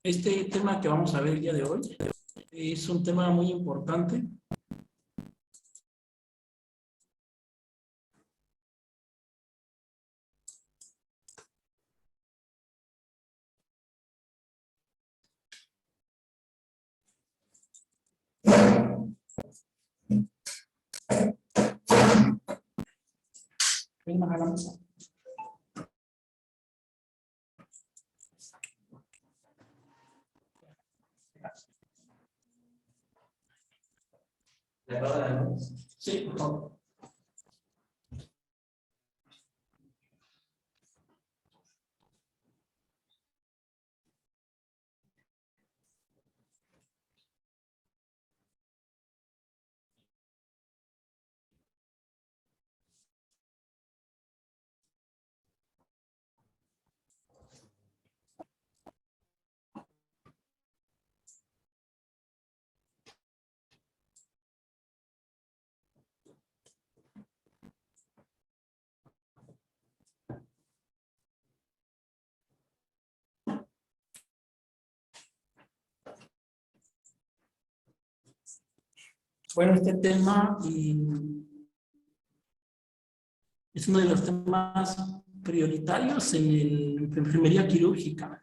Este tema que vamos a ver el día de hoy es un tema muy importante. Ven más a la mesa. ¿Le apaga la luz? Sí, por favor. Bueno, este tema es uno de los temas prioritarios en enfermería quirúrgica.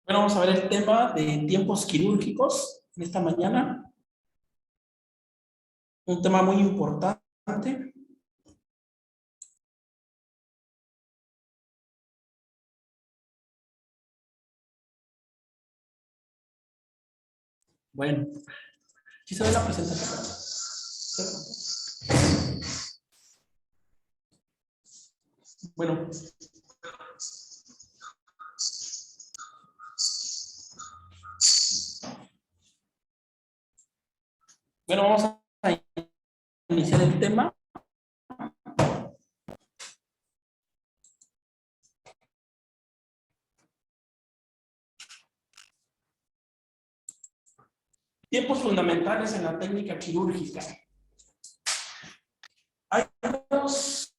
Bueno, vamos a ver el tema de tiempos quirúrgicos en esta mañana. Un tema muy importante. Bueno, ¿sí se ve la presentación? Bueno. Bueno, vamos a iniciar el tema. Tiempos fundamentales en la técnica quirúrgica. Hay dos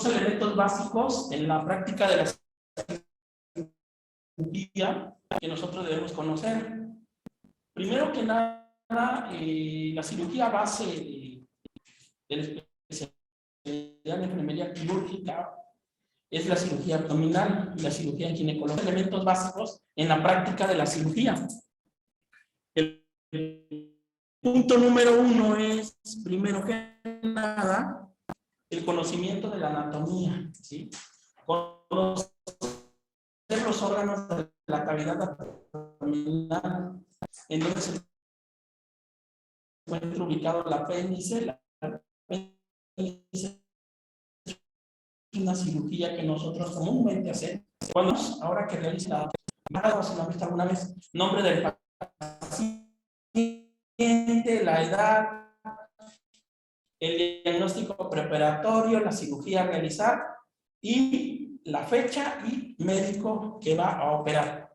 elementos básicos en la práctica de la cirugía que nosotros debemos conocer. Primero que nada, la cirugía base de la especialidad de enfermería quirúrgica es la cirugía abdominal y la cirugía ginecológica. Elementos básicos en la práctica de la cirugía. El punto número uno es, primero que nada, el conocimiento de la anatomía, ¿sí? Conocer los órganos de la cavidad abdominal, en donde se encuentra ubicado el apéndice. El apéndice es una cirugía que nosotros comúnmente hacemos. Cuando, ahora que realiza la si lo han visto alguna vez, nombre del paciente, la edad, el diagnóstico preoperatorio, la cirugía a realizar y la fecha y médico que va a operar.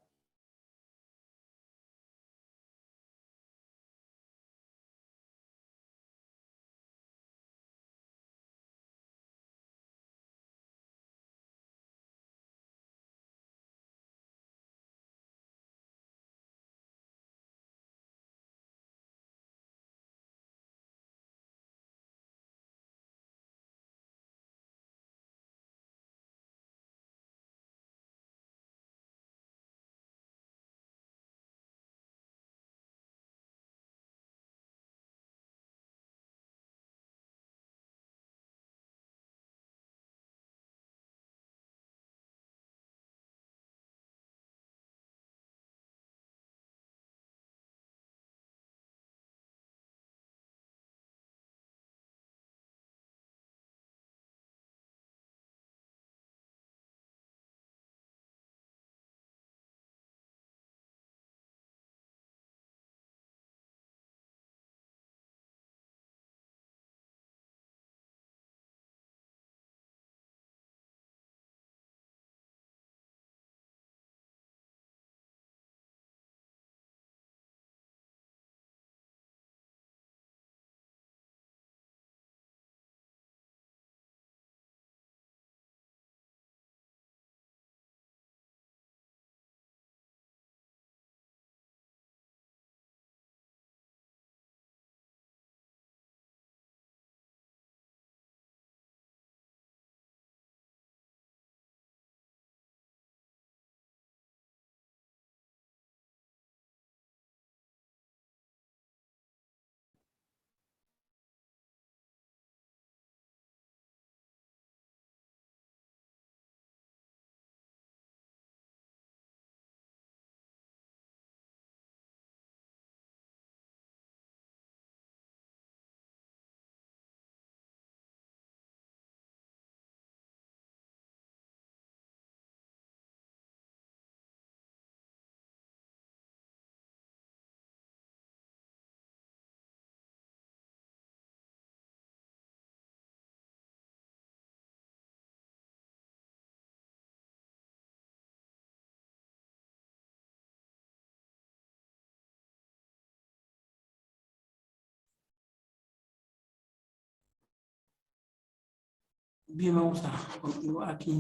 Bien, vamos a continuar aquí.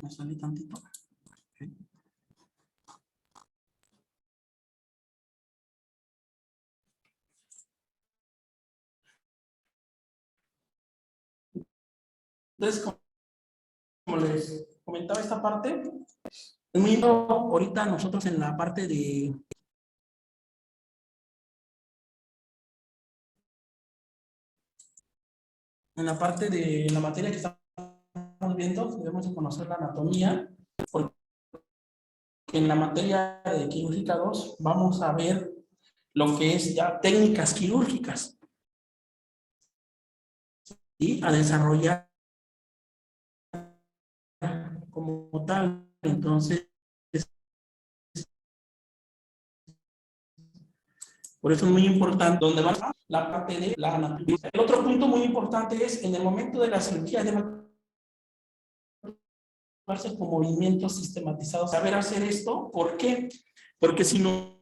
Me salí tantito. Ok. Entonces, como les comentaba esta parte, ahorita nosotros en la parte de la materia que estamos viendo, debemos de conocer la anatomía, porque en la materia de quirúrgica 2 vamos a ver lo que es ya técnicas quirúrgicas y a desarrollar como tal. Entonces, por eso es muy importante donde va la parte de la anatomía. El otro punto muy importante es en el momento de la cirugía debe hacerse con movimientos sistematizados. Saber hacer esto, ¿por qué? Porque si no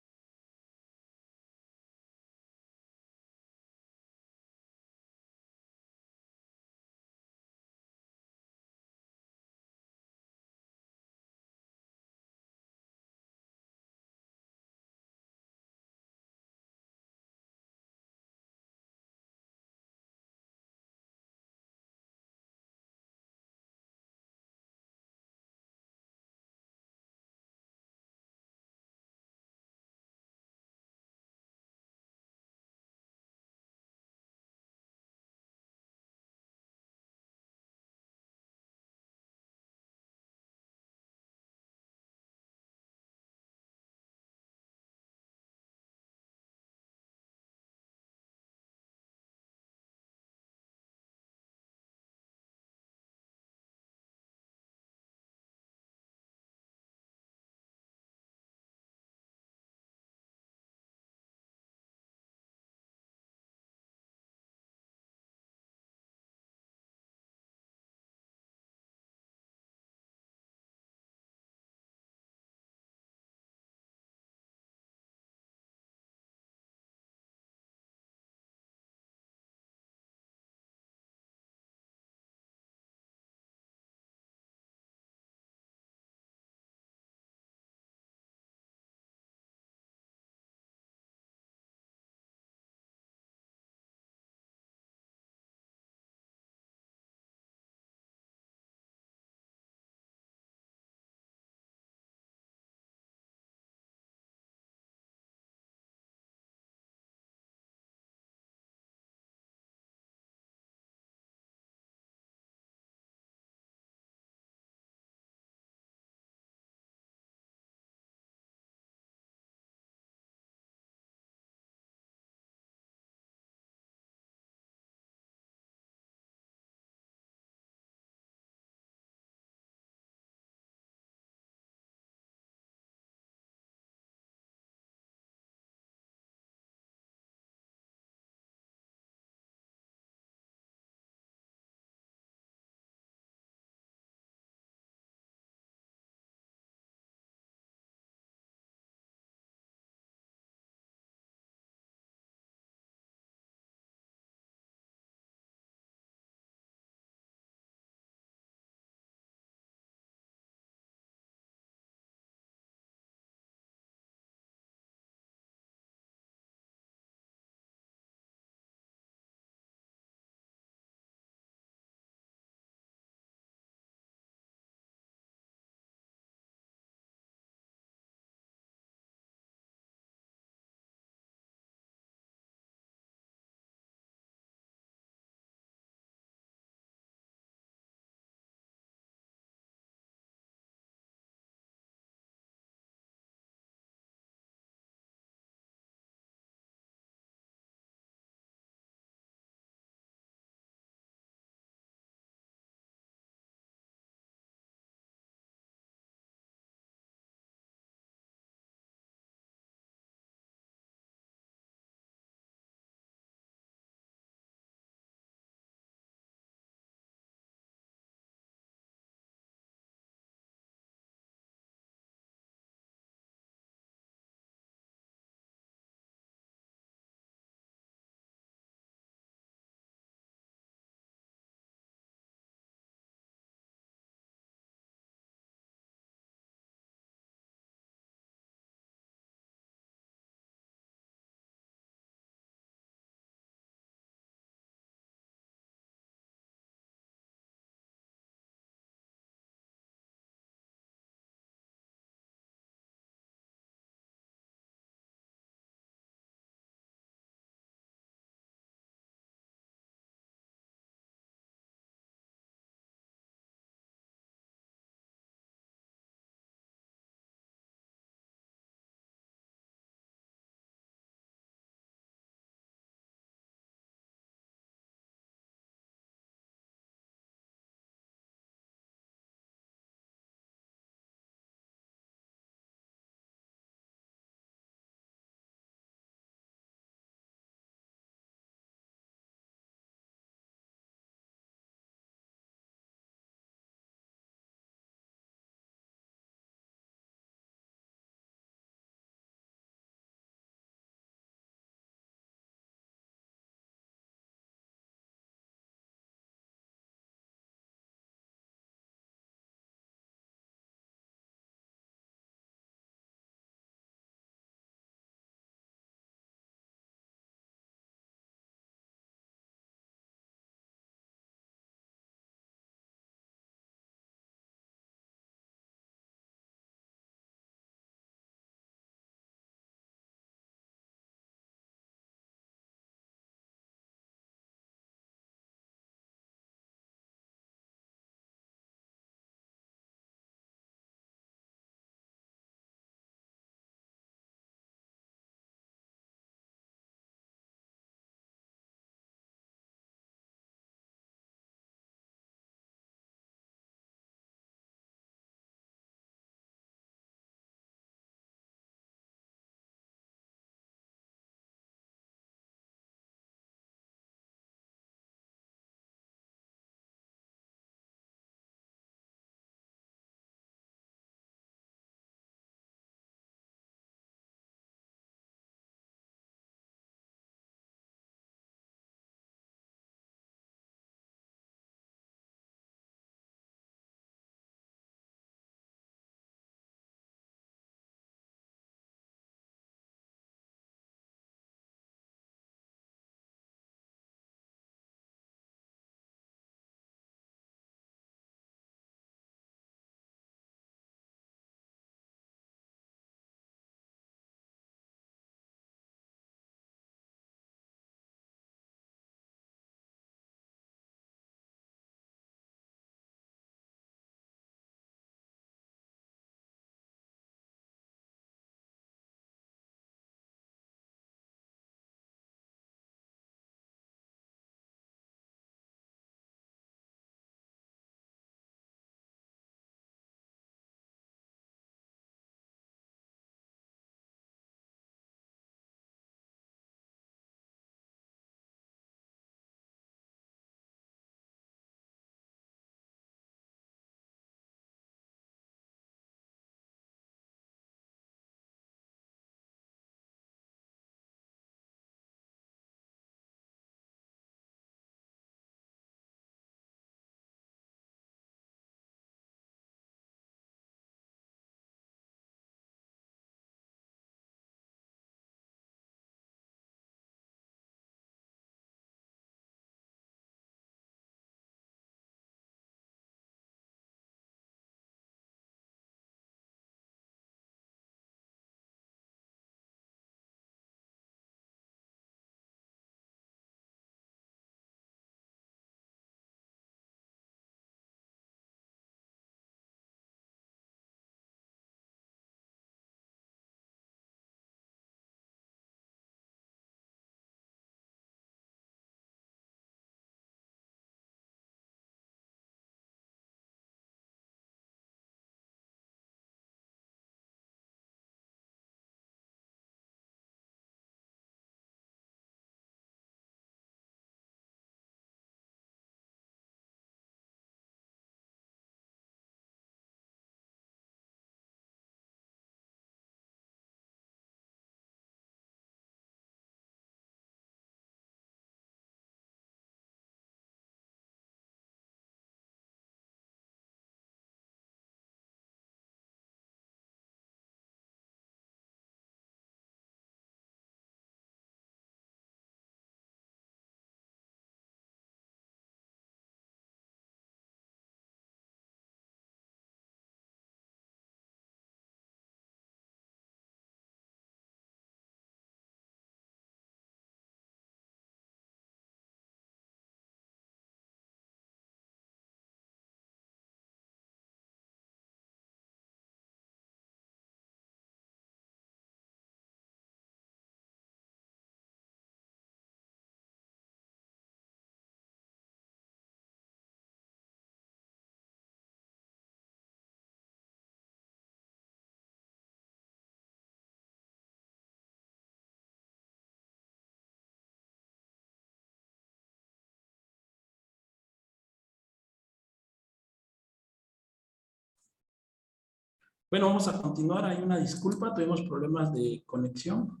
Bueno, vamos a continuar. Hay una disculpa, tuvimos problemas de conexión.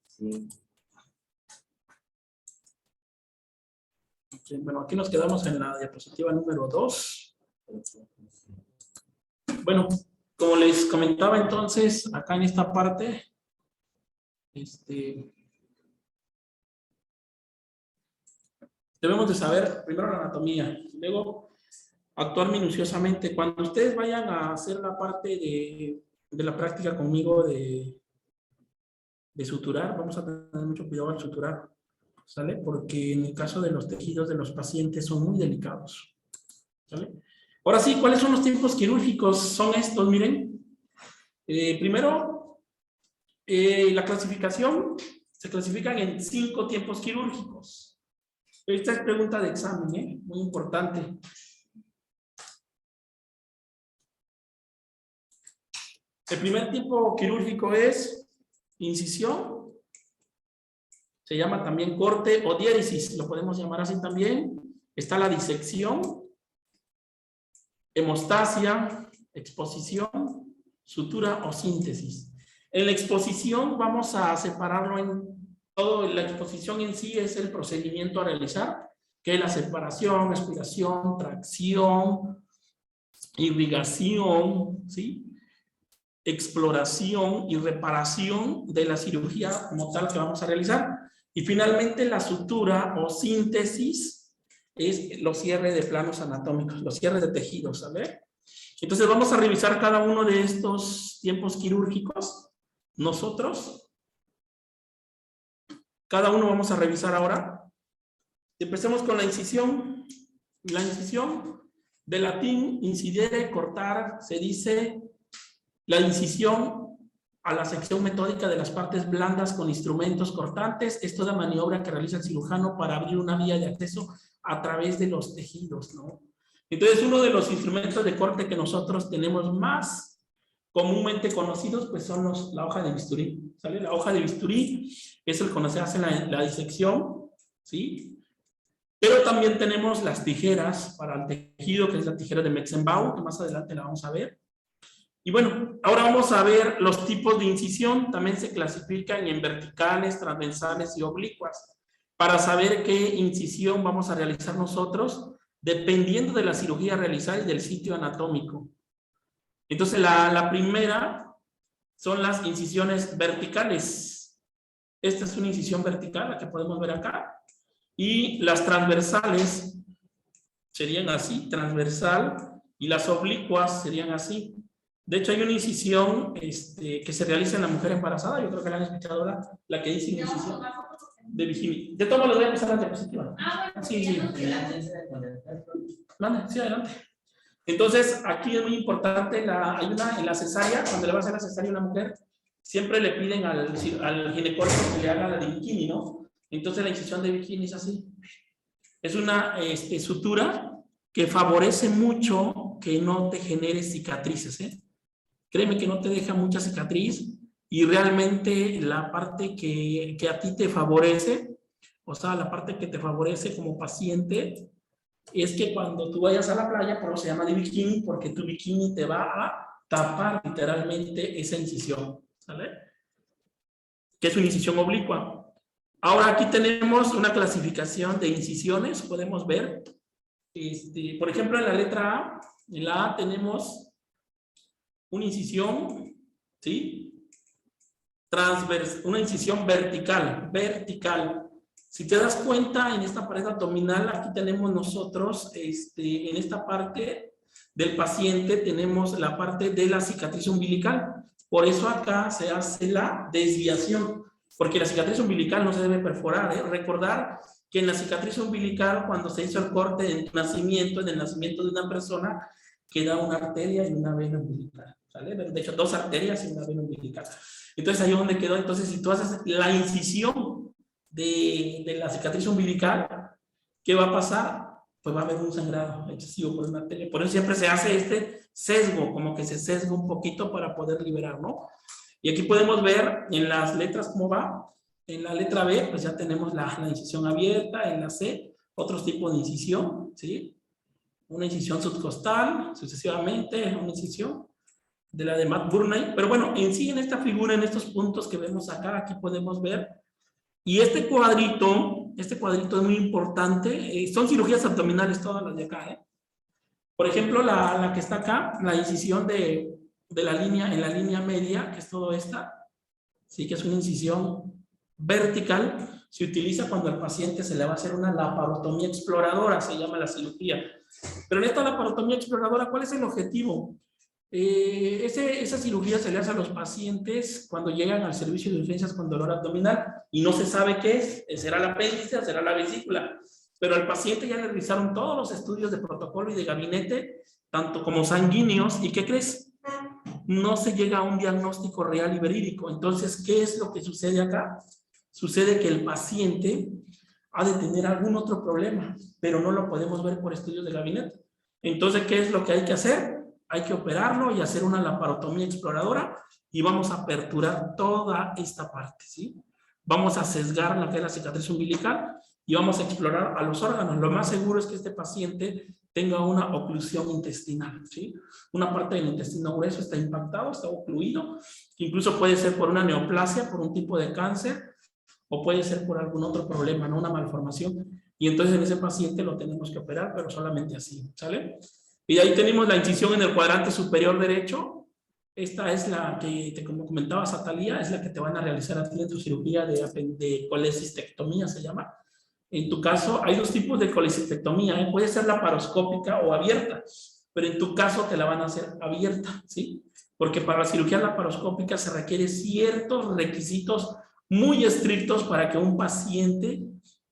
Sí, bueno, aquí nos quedamos en la diapositiva número 2. Bueno, como les comentaba entonces, acá en esta parte, debemos de saber primero la anatomía, luego actuar minuciosamente. Cuando ustedes vayan a hacer la parte de la práctica conmigo de suturar, vamos a tener mucho cuidado al suturar, ¿sale? Porque en el caso de los tejidos de los pacientes son muy delicados, ¿sale? Ahora sí, ¿cuáles son los tiempos quirúrgicos? Son estos, miren. Primero, la clasificación, se clasifican en 5 tiempos quirúrgicos. Esta es pregunta de examen, muy importante. El primer tipo quirúrgico es incisión, se llama también corte o diéresis, lo podemos llamar así también. Está la disección, hemostasia, exposición, sutura o síntesis. En la exposición vamos a separarlo en todo. La exposición en sí es el procedimiento a realizar, que es la separación, aspiración, tracción, irrigación, ¿sí? Exploración y reparación de la cirugía como tal que vamos a realizar. Y finalmente la sutura o síntesis es los cierres de planos anatómicos, los cierres de tejidos, ¿sabes? Entonces vamos a revisar cada uno de estos tiempos quirúrgicos. Nosotros, cada uno vamos a revisar ahora. Empecemos con la incisión. La incisión, de latín incidere, cortar, se dice la incisión a la sección metódica de las partes blandas con instrumentos cortantes. Es toda maniobra que realiza el cirujano para abrir una vía de acceso a través de los tejidos, ¿no? Entonces, uno de los instrumentos de corte que nosotros tenemos más comúnmente conocidos, pues son la hoja de bisturí, ¿sale? La hoja de bisturí es el cuando se hace la disección, ¿sí? Pero también tenemos las tijeras para el tejido, que es la tijera de Metzenbaum, que más adelante la vamos a ver. Y bueno, ahora vamos a ver los tipos de incisión. También se clasifican en verticales, transversales y oblicuas. Para saber qué incisión vamos a realizar nosotros, dependiendo de la cirugía a realizar y del sitio anatómico. Entonces, la primera son las incisiones verticales. Esta es una incisión vertical, la que podemos ver acá. Y las transversales serían así, transversal, y las oblicuas serían así. De hecho, hay una incisión que se realiza en la mujer embarazada. Yo creo que la han escuchado la que dice incisión de Virginia. De todo les voy a pasar la diapositiva. Sí, sí. Vale, sí, adelante. Entonces, aquí es muy importante, hay una en la cesárea, cuando le va a hacer la cesárea a una mujer, siempre le piden al ginecólogo que le haga la de bikini, ¿no? Entonces, la incisión de bikini es así. Es una sutura que favorece mucho que no te genere cicatrices, ¿eh? Créeme que no te deja mucha cicatriz y realmente la parte que a ti te favorece, o sea, la parte que te favorece como paciente, es que cuando tú vayas a la playa, por eso se llama de bikini, porque tu bikini te va a tapar literalmente esa incisión, ¿sale? Que es una incisión oblicua. Ahora aquí tenemos una clasificación de incisiones, podemos ver, por ejemplo, en la letra A, en la A tenemos una incisión, ¿sí? Una incisión vertical. Si te das cuenta, en esta pared abdominal, aquí tenemos nosotros, en esta parte del paciente, tenemos la parte de la cicatriz umbilical. Por eso acá se hace la desviación, porque la cicatriz umbilical no se debe perforar, ¿eh? Recordar que en la cicatriz umbilical, cuando se hizo el corte en el nacimiento de una persona, queda una arteria y una vena umbilical, ¿sale? De hecho, 2 arterias y una vena umbilical. Entonces, ahí es donde quedó. Entonces, si tú haces la incisión de la cicatriz umbilical, ¿qué va a pasar? Pues va a haber un sangrado excesivo por una arteria. Por eso siempre se hace este sesgo, como que se sesga un poquito para poder liberar, ¿no? Y aquí podemos ver en las letras cómo va. En la letra B, pues ya tenemos la incisión abierta. En la C, otros tipos de incisión, ¿sí? Una incisión subcostal, sucesivamente, una incisión de la de Matt Burney. Pero bueno, en sí, en esta figura, en estos puntos que vemos acá, aquí podemos ver. Y este cuadrito es muy importante. Son cirugías abdominales todas las de acá, ¿eh? Por ejemplo, la que está acá, la incisión de la línea, en la línea media, que es todo esta, sí, que es una incisión vertical, se utiliza cuando al paciente se le va a hacer una laparotomía exploradora, se llama la cirugía. Pero en esta laparotomía exploradora, ¿cuál es el objetivo? Esa cirugía se le hace a los pacientes cuando llegan al servicio de urgencias con dolor abdominal y no se sabe qué es, será el apéndice o será la vesícula, pero al paciente ya le realizaron todos los estudios de protocolo y de gabinete, tanto como sanguíneos, y ¿qué crees? No se llega a un diagnóstico real y verídico. Entonces, ¿qué es lo que sucede acá? Sucede que el paciente ha de tener algún otro problema, pero no lo podemos ver por estudios de gabinete. Entonces, ¿qué es lo que hay que hacer? Hay que operarlo y hacer una laparotomía exploradora y vamos a aperturar toda esta parte, ¿sí? Vamos a sesgar la que es la cicatriz umbilical y vamos a explorar a los órganos. Lo más seguro es que este paciente tenga una oclusión intestinal, ¿sí? Una parte del intestino grueso está impactado, está ocluido, incluso puede ser por una neoplasia, por un tipo de cáncer, o puede ser por algún otro problema, ¿no? Una malformación. Y entonces en ese paciente lo tenemos que operar, pero solamente así, ¿sale? Y ahí tenemos la incisión en el cuadrante superior derecho. Esta es la que, como comentaba Satalía, es la que te van a realizar a ti en tu cirugía de colecistectomía, se llama. En tu caso, hay dos tipos de colecistectomía, ¿eh? Puede ser laparoscópica o abierta, pero en tu caso te la van a hacer abierta, ¿sí? Porque para la cirugía laparoscópica se requiere ciertos requisitos muy estrictos para que un paciente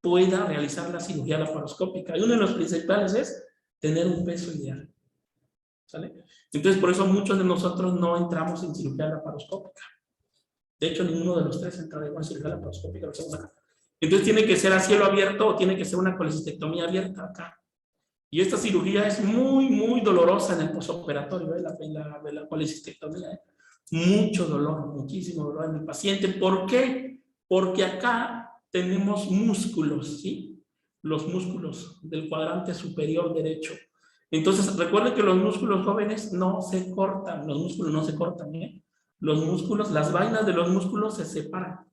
pueda realizar la cirugía laparoscópica. Y uno de los principales es tener un peso ideal, ¿sale? Entonces, por eso muchos de nosotros no entramos en cirugía laparoscópica. De hecho, ninguno de los tres entra en una cirugía laparoscópica, lo hacemos acá. Entonces, tiene que ser a cielo abierto o tiene que ser una colecistectomía abierta acá. Y esta cirugía es muy, muy dolorosa en el posoperatorio, de la colecistectomía, ¿eh? Mucho dolor, muchísimo dolor en el paciente. ¿Por qué? Porque acá tenemos músculos, ¿sí? Los músculos del cuadrante superior derecho. Entonces, recuerden que los músculos jóvenes no se cortan, los músculos no se cortan, ¿eh? Los músculos, las vainas de los músculos se separan,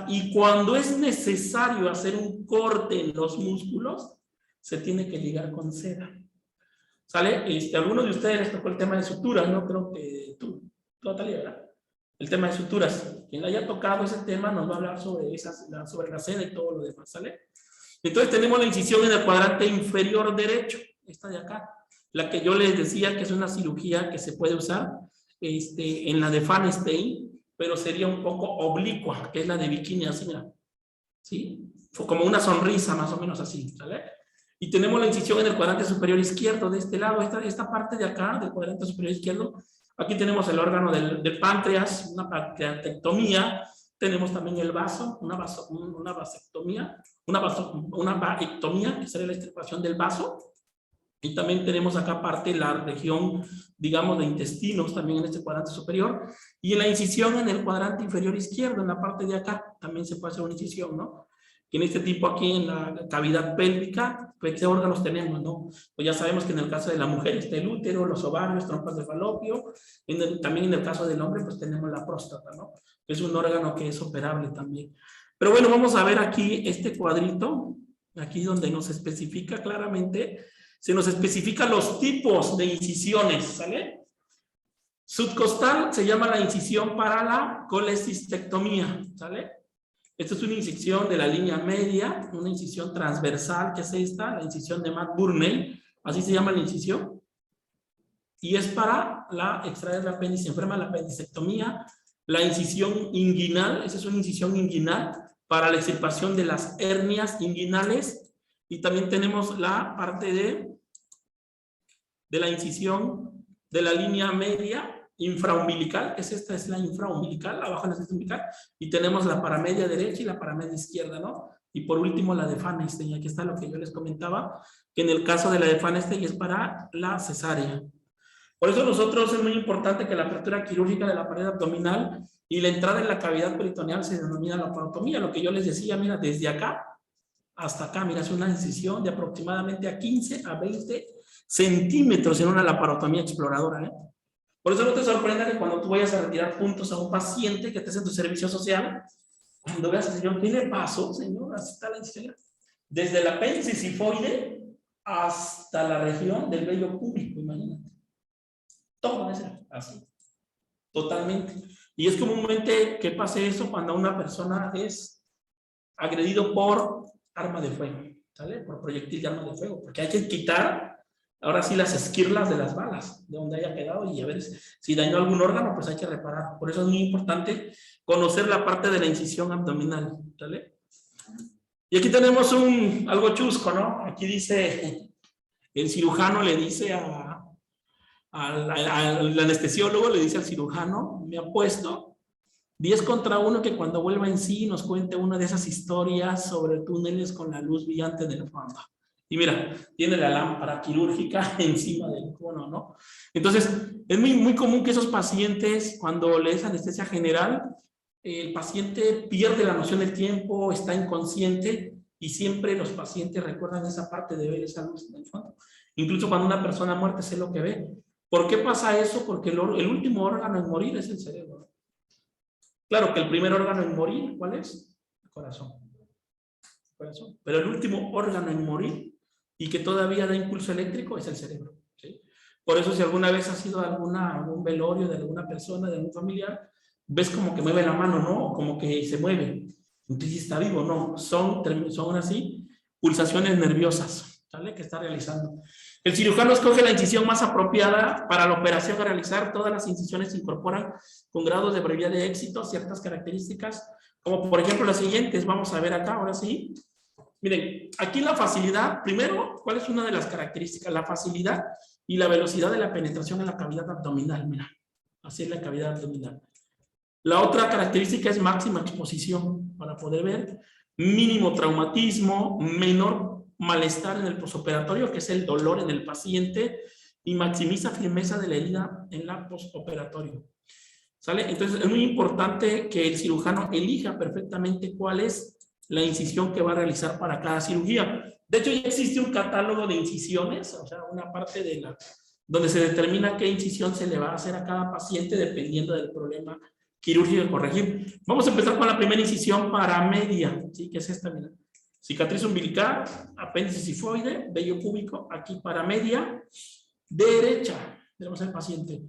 y cuando es necesario hacer un corte en los músculos, se tiene que ligar con seda, ¿sale? Algunos de ustedes les tocó el tema de suturas, ¿no? Creo que tú Natalia, ¿verdad? El tema de suturas. Quien haya tocado ese tema nos va a hablar sobre la seda y todo lo demás, ¿sale? Entonces tenemos la incisión en el cuadrante inferior derecho, esta de acá, la que yo les decía que es una cirugía que se puede usar en la de Feinstein, pero sería un poco oblicua, que es la de bikini, así, mira, ¿sí? Como una sonrisa, más o menos así, ¿sale? Y tenemos la incisión en el cuadrante superior izquierdo, de este lado, esta parte de acá, del cuadrante superior izquierdo. Aquí tenemos el órgano del páncreas, una pancreatectomía. Tenemos también el vaso, una vasectomía, una vaectomía, que sería la extirpación del vaso. Y también tenemos acá parte la región, digamos, de intestinos, también en este cuadrante superior. Y en la incisión en el cuadrante inferior izquierdo, en la parte de acá, también se puede hacer una incisión, ¿no? Y en este tipo aquí, en la cavidad pélvica, pues, ¿qué órganos tenemos, no? Pues ya sabemos que en el caso de la mujer está el útero, los ovarios, trompas de falopio. También en el caso del hombre, pues tenemos la próstata, ¿no? Es un órgano que es operable también. Pero bueno, vamos a ver aquí este cuadrito, aquí donde nos especifica claramente, se nos especifican los tipos de incisiones, ¿sale? Subcostal se llama la incisión para la colecistectomía, ¿sale? Esta es una incisión de la línea media, una incisión transversal, que es esta, la incisión de Matt Burney, así se llama la incisión, y es para extraer el apéndice enferma, la apendicectomía. La incisión inguinal, esa es una incisión inguinal para la extirpación de las hernias inguinales, y también tenemos la parte de la incisión de la línea media infraumbilical, esta es la infraumbilical, abajo en la cesta umbilical, y tenemos la paramedia derecha y la paramedia izquierda, ¿no? Y por último la de Feinstein, aquí está lo que yo les comentaba, que en el caso de la de Feinstein es para la cesárea. Por eso nosotros es muy importante que la apertura quirúrgica de la pared abdominal y la entrada en la cavidad peritoneal se denomina laparotomía, lo que yo les decía, mira, desde acá hasta acá, mira, es una incisión de aproximadamente a 15 a 20 centímetros en una laparotomía exploradora, ¿eh? Por eso no te sorprenda que cuando tú vayas a retirar puntos a un paciente que estés en tu servicio social, cuando veas al señor, ¿qué le pasó, señor? Así está la incisión. Desde el apéndice sifoide hasta la región del vello púbico, imagínate. Todo es así. Totalmente. Y es comúnmente que pase eso cuando una persona es agredido por arma de fuego, ¿sale? Por proyectil de arma de fuego, porque hay que quitar, ahora sí, las esquirlas de las balas, de donde haya quedado, y a ver si dañó algún órgano, pues hay que reparar. Por eso es muy importante conocer la parte de la incisión abdominal, ¿sale? Y aquí tenemos algo chusco, ¿no? Aquí dice, el cirujano le dice al anestesiólogo, le dice al cirujano, me apuesto 10 contra 1 que cuando vuelva en sí nos cuente una de esas historias sobre túneles con la luz brillante del fondo. Y mira, tiene la lámpara quirúrgica encima del cono, ¿no? Entonces, es muy común que esos pacientes, cuando le es anestesia general, el paciente pierde la noción del tiempo, está inconsciente, y siempre los pacientes recuerdan esa parte de ver esa luz en el fondo. Incluso cuando una persona muerta sé lo que ve. ¿Por qué pasa eso? Porque el último órgano en morir es el cerebro. Claro que el primer órgano en morir, ¿cuál es? El corazón. Pero el último órgano en morir y que todavía da impulso eléctrico es el cerebro, ¿sí? Por eso si alguna vez has ido a algún velorio de alguna persona, de algún familiar, ves como que mueve la mano, ¿no? Como que se mueve. Entonces está vivo, no. Son así pulsaciones nerviosas, ¿sale? Que está realizando. El cirujano escoge la incisión más apropiada para la operación a realizar. Todas las incisiones se incorporan con grados de probabilidad de éxito, ciertas características, como por ejemplo las siguientes. Vamos a ver acá, ahora sí. Miren, aquí la facilidad, primero, ¿cuál es una de las características? La facilidad y la velocidad de la penetración en la cavidad abdominal. Mira, así es la cavidad abdominal. La otra característica es máxima exposición, para poder ver mínimo traumatismo, menor malestar en el postoperatorio, que es el dolor en el paciente, y maximiza firmeza de la herida en la postoperatorio. ¿Sale? Entonces es muy importante que el cirujano elija perfectamente cuál es la incisión que va a realizar para cada cirugía. De hecho, ya existe un catálogo de incisiones, o sea, una parte de donde se determina qué incisión se le va a hacer a cada paciente dependiendo del problema quirúrgico a corregir. Vamos a empezar con la primera incisión paramedia, ¿sí? Que es esta, mira. Cicatriz umbilical, apéndice sifoide, vello púbico, aquí paramedia, derecha. Tenemos al paciente.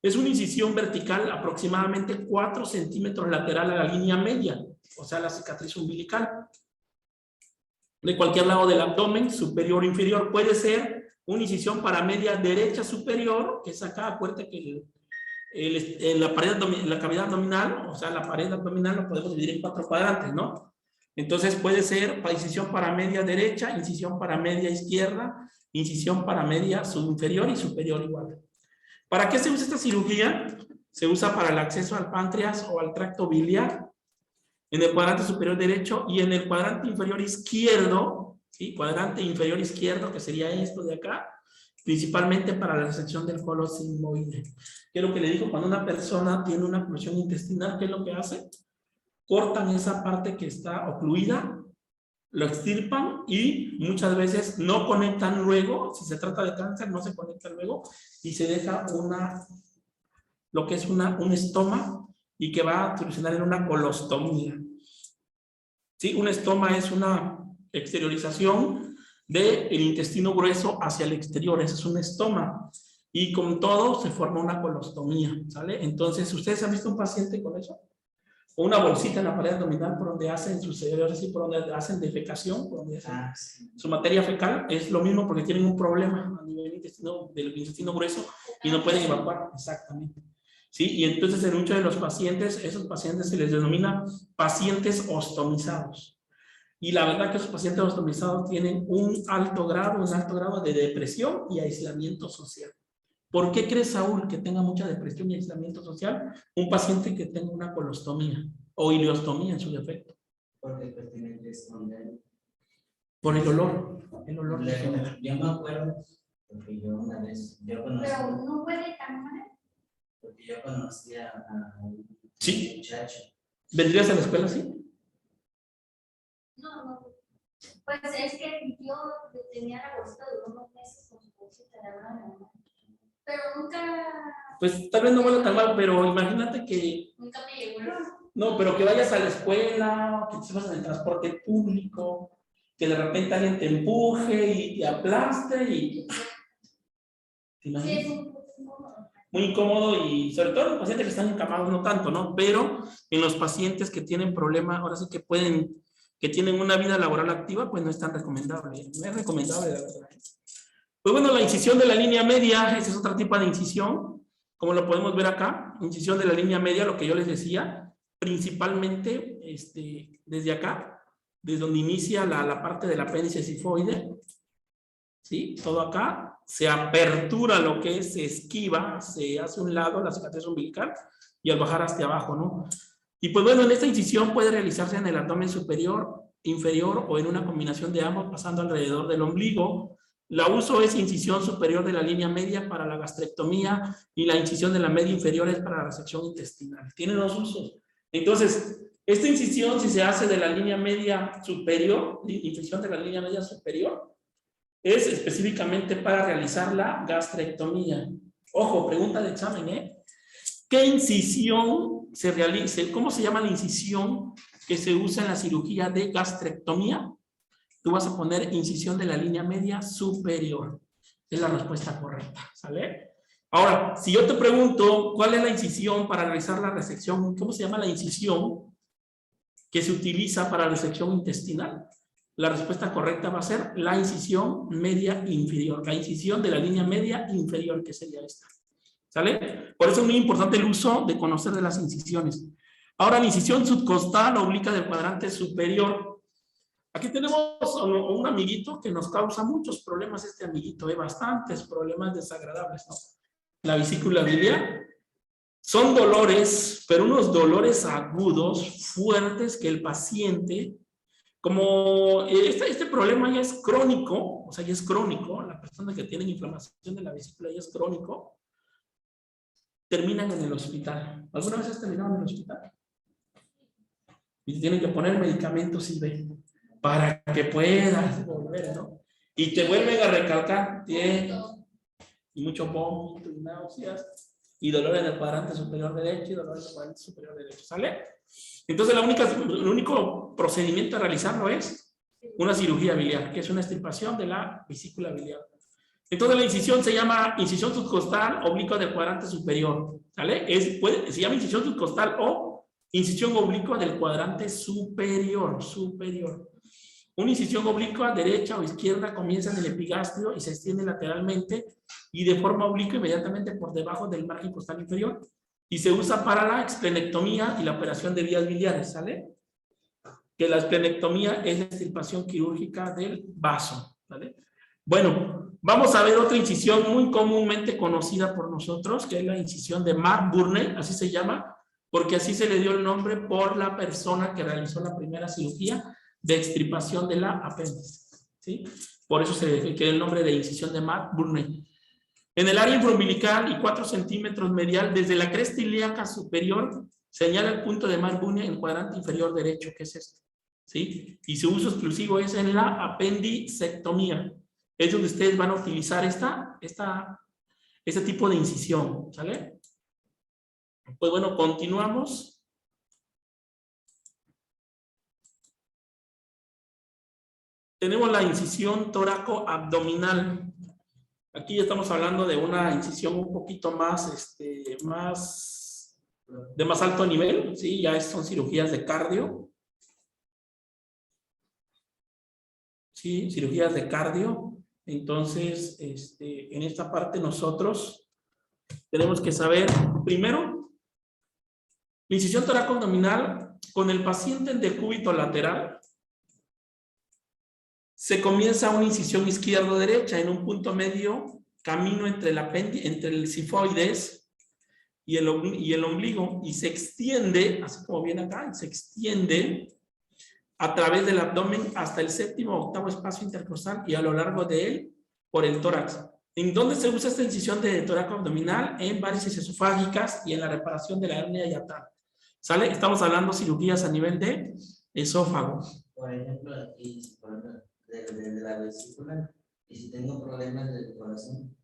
Es una incisión vertical aproximadamente 4 centímetros lateral a la línea media, o sea, la cicatriz umbilical. De cualquier lado del abdomen, superior o inferior. Puede ser una incisión paramedia derecha superior, que es acá, acuérdate que en la cavidad abdominal, o sea, la pared abdominal lo podemos dividir en 4 cuadrantes, ¿no? Entonces puede ser incisión paramedia derecha, incisión paramedia izquierda, incisión paramedia subinferior y superior igual. ¿Para qué se usa esta cirugía? Se usa para el acceso al páncreas o al tracto biliar, en el cuadrante superior derecho y en el cuadrante inferior izquierdo, ¿sí? Cuadrante inferior izquierdo, que sería esto de acá, principalmente para la resección del colon sigmoide. ¿Qué es lo que le digo? Cuando una persona tiene una oclusión intestinal, ¿qué es lo que hace? Cortan esa parte que está ocluida, lo extirpan y muchas veces no conectan luego. Si se trata de cáncer, no se conecta luego y se deja lo que es un estoma y que va a solucionar en una colostomía. ¿Sí? Un estoma es una exteriorización del intestino grueso hacia el exterior. Ese es un estoma. Y con todo se forma una colostomía, ¿sale? Entonces, ¿ustedes han visto un paciente con eso? O una bolsita en la pared abdominal por donde hacen sus cerebros, así por donde hacen defecación, por donde hacen su materia fecal. Es lo mismo porque tienen un problema a nivel del intestino grueso y no pueden evacuar. Exactamente. ¿Sí? Y entonces en muchos de los pacientes, esos pacientes se les denomina pacientes ostomizados. Y la verdad que esos pacientes ostomizados tienen un alto grado de depresión y aislamiento social. ¿Por qué crees, Saúl, que tenga mucha depresión y aislamiento social un paciente que tenga una colostomía o ileostomía en su defecto? Porque pues tienen que esconder. Por el olor. El olor. Yo me acuerdo, porque yo una vez, yo conocí. Pero no puede caminar. Porque yo conocí a un ¿Sí? muchacho. ¿Vendrías a la escuela así? No. Pues es que mi tío tenía la bolsita de unos meses con su bolsita de hablar, pero nunca. Pues tal vez no vuelva tan mal, pero imagínate que. Nunca me llegó. No, pero que vayas a la escuela, que te subas en el transporte público, que de repente alguien te empuje y te aplaste y. ¿Te imaginas? Sí, es un poco incómodo. Muy incómodo y sobre todo en los pacientes que están encamados no tanto, ¿no? Pero en los pacientes que tienen problemas, ahora sí que tienen una vida laboral activa, pues no es tan recomendable. No es recomendable, la verdad. Pues bueno, la incisión de la línea media, ese es otro tipo de incisión, como lo podemos ver acá, incisión de la línea media, lo que yo les decía, principalmente desde acá, desde donde inicia la parte del apéndice sifoide, ¿sí? Todo acá, se apertura lo que es, se esquiva, se hace a un lado la cicatriz umbilical y al bajar hacia abajo, ¿no? Y pues bueno, en esta incisión puede realizarse en el abdomen superior, inferior o en una combinación de ambos, pasando alrededor del ombligo. La uso es incisión superior de la línea media para la gastrectomía y la incisión de la media inferior es para la resección intestinal. Tiene dos usos. Entonces, esta incisión, si se hace de la línea media superior, incisión de la línea media superior, es específicamente para realizar la gastrectomía. Ojo, pregunta de examen, ¿eh? ¿Qué incisión se realiza? ¿Cómo se llama la incisión que se usa en la cirugía de gastrectomía? Tú vas a poner incisión de la línea media superior. Es la respuesta correcta, ¿sale? Ahora, si yo te pregunto, ¿cuál es la incisión para realizar la resección? ¿Cómo se llama la incisión que se utiliza para la resección intestinal? La respuesta correcta va a ser la incisión media inferior. La incisión de la línea media inferior, que sería esta. ¿Sale? Por eso es muy importante el uso de conocer de las incisiones. Ahora, la incisión subcostal oblica del cuadrante superior. Aquí tenemos un amiguito que nos causa muchos problemas, este amiguito, bastantes problemas desagradables, ¿no? La vesícula biliar. Son dolores, pero unos dolores agudos, fuertes, que el paciente, como este problema ya es crónico, o sea, ya es crónico, la persona que tiene inflamación de la vesícula ya es crónico, terminan en el hospital. ¿Alguna vez has terminado en el hospital? Y te tienen que poner medicamentos y ven, para que puedas volver, ¿no? Y te vuelven a recalcar, y mucho vómito y náuseas, y dolor en el cuadrante superior derecho y dolor en el cuadrante superior derecho, ¿sale? Entonces el único procedimiento a realizarlo es una cirugía biliar, que es una extirpación de la vesícula biliar. Entonces la incisión se llama incisión subcostal oblicua del cuadrante superior, ¿sale? Se llama incisión subcostal o incisión oblicua del cuadrante superior. Una incisión oblicua derecha o izquierda comienza en el epigastrio y se extiende lateralmente y de forma oblicua inmediatamente por debajo del margen costal inferior y se usa para la esplenectomía y la operación de vías biliares, ¿sale? Que la esplenectomía es la extirpación quirúrgica del vaso, ¿vale? Bueno, vamos a ver otra incisión muy comúnmente conocida por nosotros, que es la incisión de Mark-Burney, así se llama, porque así se le dio el nombre por la persona que realizó la primera cirugía de extirpación de la apéndice, ¿sí? Por eso se le quedó el nombre de incisión de Mark-Burney. En el área infraumbilical y 4 centímetros medial, desde la cresta ilíaca superior, señala el punto de Mark-Burney en el cuadrante inferior derecho, que es este, ¿sí? Y su uso exclusivo es en la apendicectomía. Es donde ustedes van a utilizar este tipo de incisión, ¿sale? Pues bueno, continuamos. Tenemos la incisión toracoabdominal. Aquí ya estamos hablando de una incisión un poquito más, de más alto nivel, ¿sí? Ya son cirugías de cardio. Sí, cirugías de cardio. Entonces, en esta parte nosotros tenemos que saber, primero, la incisión toracoabdominal con el paciente en decúbito lateral, se comienza una incisión izquierdo-derecha en un punto medio, camino entre el sifoides y el ombligo, y se extiende, así como viene acá, se extiende a través del abdomen hasta el séptimo o octavo espacio intercostal y a lo largo de él por el tórax. ¿En dónde se usa esta incisión de toracoabdominal? En varices esofágicas y en la reparación de la hernia hiatal. ¿Sale? Estamos hablando de cirugías a nivel de esófago. Por ejemplo, aquí, desde la vesícula. Y si tengo problemas del corazón,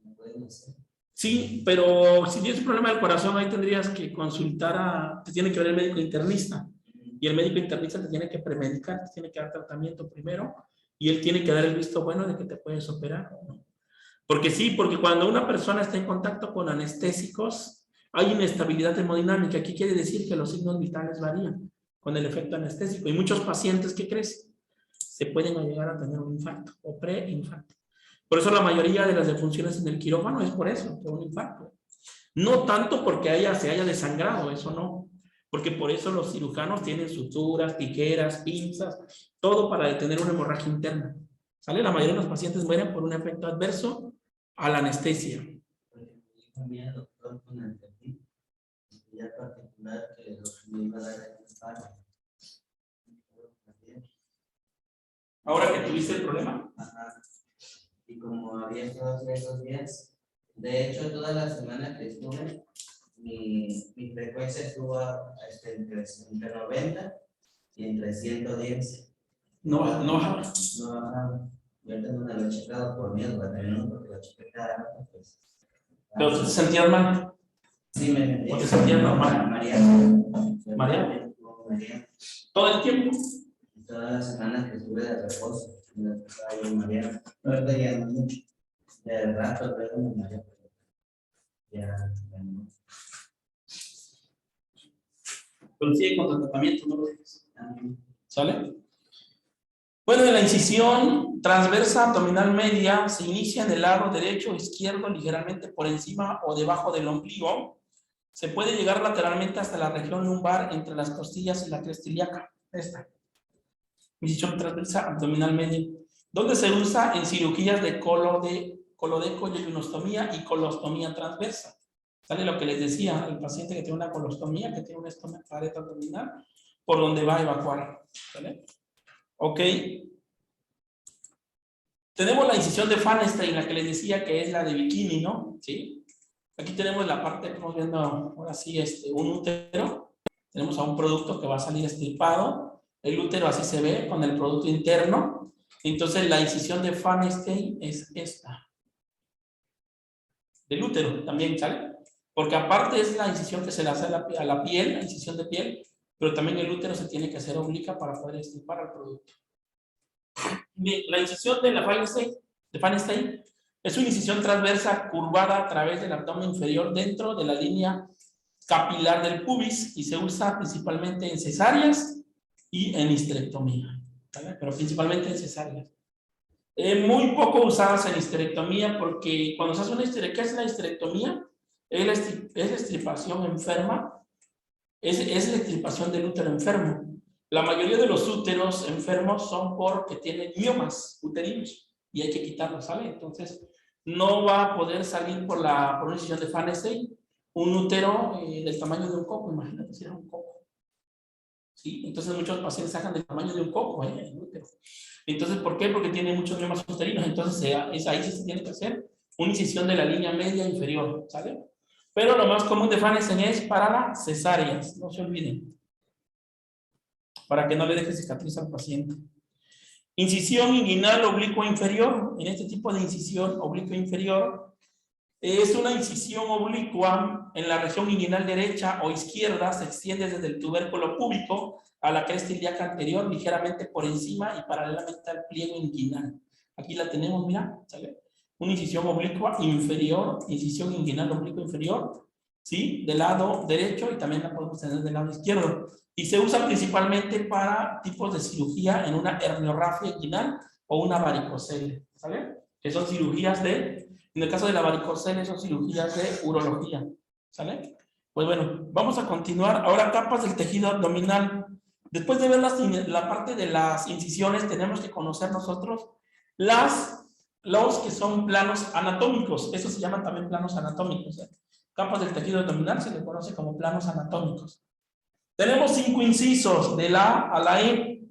¿me pueden hacer? Sí, pero si tienes un problema del corazón, ahí tendrías que consultar te tiene que ver el médico internista. Y el médico internista te tiene que premedicar, te tiene que dar tratamiento primero. Y él tiene que dar el visto bueno de que te puedes operar o no. Porque sí, porque cuando una persona está en contacto con anestésicos, hay inestabilidad hemodinámica. Aquí quiere decir que los signos vitales varían con el efecto anestésico. Y muchos pacientes, ¿qué crees? Se pueden llegar a tener un infarto o preinfarto. Por eso la mayoría de las defunciones en el quirófano es por eso, por un infarto. No tanto porque se haya desangrado, eso no. Porque por eso los cirujanos tienen suturas, tijeras, pinzas, todo para detener una hemorragia interna. ¿Sale? La mayoría de los pacientes mueren por un efecto adverso a la anestesia. También el doctor con el ya particular que los me iba a dar el infarto. Ahora que tuviste el problema. Ajá. Y como había estado esos días, de hecho toda la semana que estuve, mi frecuencia estuvo entre 90 y entre 110. No bajaba. No bajaba. Yo ahorita no me lo he checado por miedo, ¿no? Porque lo chequé cada rato, pues. Pero tú te sentías mal. Sí, me sentí. ¿O te sentías normal? María. Todo el tiempo. Todas las semanas que estuve de reposo, me empezaba a ir María. No estoy ya mucho. De rato luego me María. Ya no. Pero sigue con tu tratamiento, no lo dejes. ¿Sale? Bueno, la incisión transversa abdominal media se inicia en el lado derecho o izquierdo, ligeramente por encima o debajo del ombligo. Se puede llegar lateralmente hasta la región lumbar entre las costillas y la cresta ilíaca. Esta. Incisión transversa abdominal media. ¿Dónde se usa? En cirugías de colodeco, yeyunostomía y colostomía transversa. ¿Sale lo que les decía? El paciente que tiene una colostomía, que tiene una pared abdominal, por donde va a evacuar. ¿Sale? Ok. Tenemos la incisión de Feinstein, la que les decía que es la de bikini, ¿no? ¿Sí? Aquí tenemos la parte, estamos viendo ahora sí, un útero. Tenemos a un producto que va a salir estirpado. El útero así se ve con el producto interno. Entonces la incisión de Feinstein es esta. Del útero también, ¿sale? Porque aparte es la incisión que se le hace a la piel, la incisión de piel, pero también el útero se tiene que hacer oblicuo para poder estirpar el producto. Bien, la incisión de Feinstein es una incisión transversa curvada a través del abdomen inferior dentro de la línea capilar del pubis y se usa principalmente en cesáreas y en histerectomía, ¿vale? Pero principalmente en cesáreas. Muy poco usadas en histerectomía porque cuando se hace una histerectomía, ¿qué es la histerectomía? Es la extirpación enferma, es la extirpación del útero enfermo. La mayoría de los úteros enfermos son porque tienen miomas uterinos y hay que quitarlos, ¿sale? Entonces, no va a poder salir por una incisión de Feinstein un útero del tamaño de un coco, imagínate si era un coco. ¿Sí? Entonces, muchos pacientes sacan del tamaño de un coco el útero. Entonces, ¿por qué? Porque tiene muchos miomas uterinos. Entonces, ahí sí se tiene que hacer una incisión de la línea media inferior, ¿sale? Pero lo más común de Feinstein es para las cesáreas, no se olviden. Para que no le deje cicatriz al paciente. Incisión inguinal oblicua inferior. En este tipo de incisión oblicua inferior es una incisión oblicua en la región inguinal derecha o izquierda, se extiende desde el tubérculo púbico a la cresta ilíaca anterior, ligeramente por encima y paralelamente al pliego inguinal. Aquí la tenemos, mira, ¿sale? Una incisión oblicua inferior, incisión inguinal oblicua inferior, ¿sí? Del lado derecho y también la podemos tener del lado izquierdo. Y se usa principalmente para tipos de cirugía en una herniorrafia inguinal o una varicocele, ¿sale? Que son cirugías en el caso de la varicocele son cirugías de urología, ¿sale? Pues bueno, vamos a continuar. Ahora capas del tejido abdominal. Después de ver la parte de las incisiones, tenemos que conocer nosotros los que son planos anatómicos. Eso se llaman también planos anatómicos, ¿eh? Capas del tejido abdominal se le conoce como planos anatómicos. Tenemos 5 incisos de la A a la E.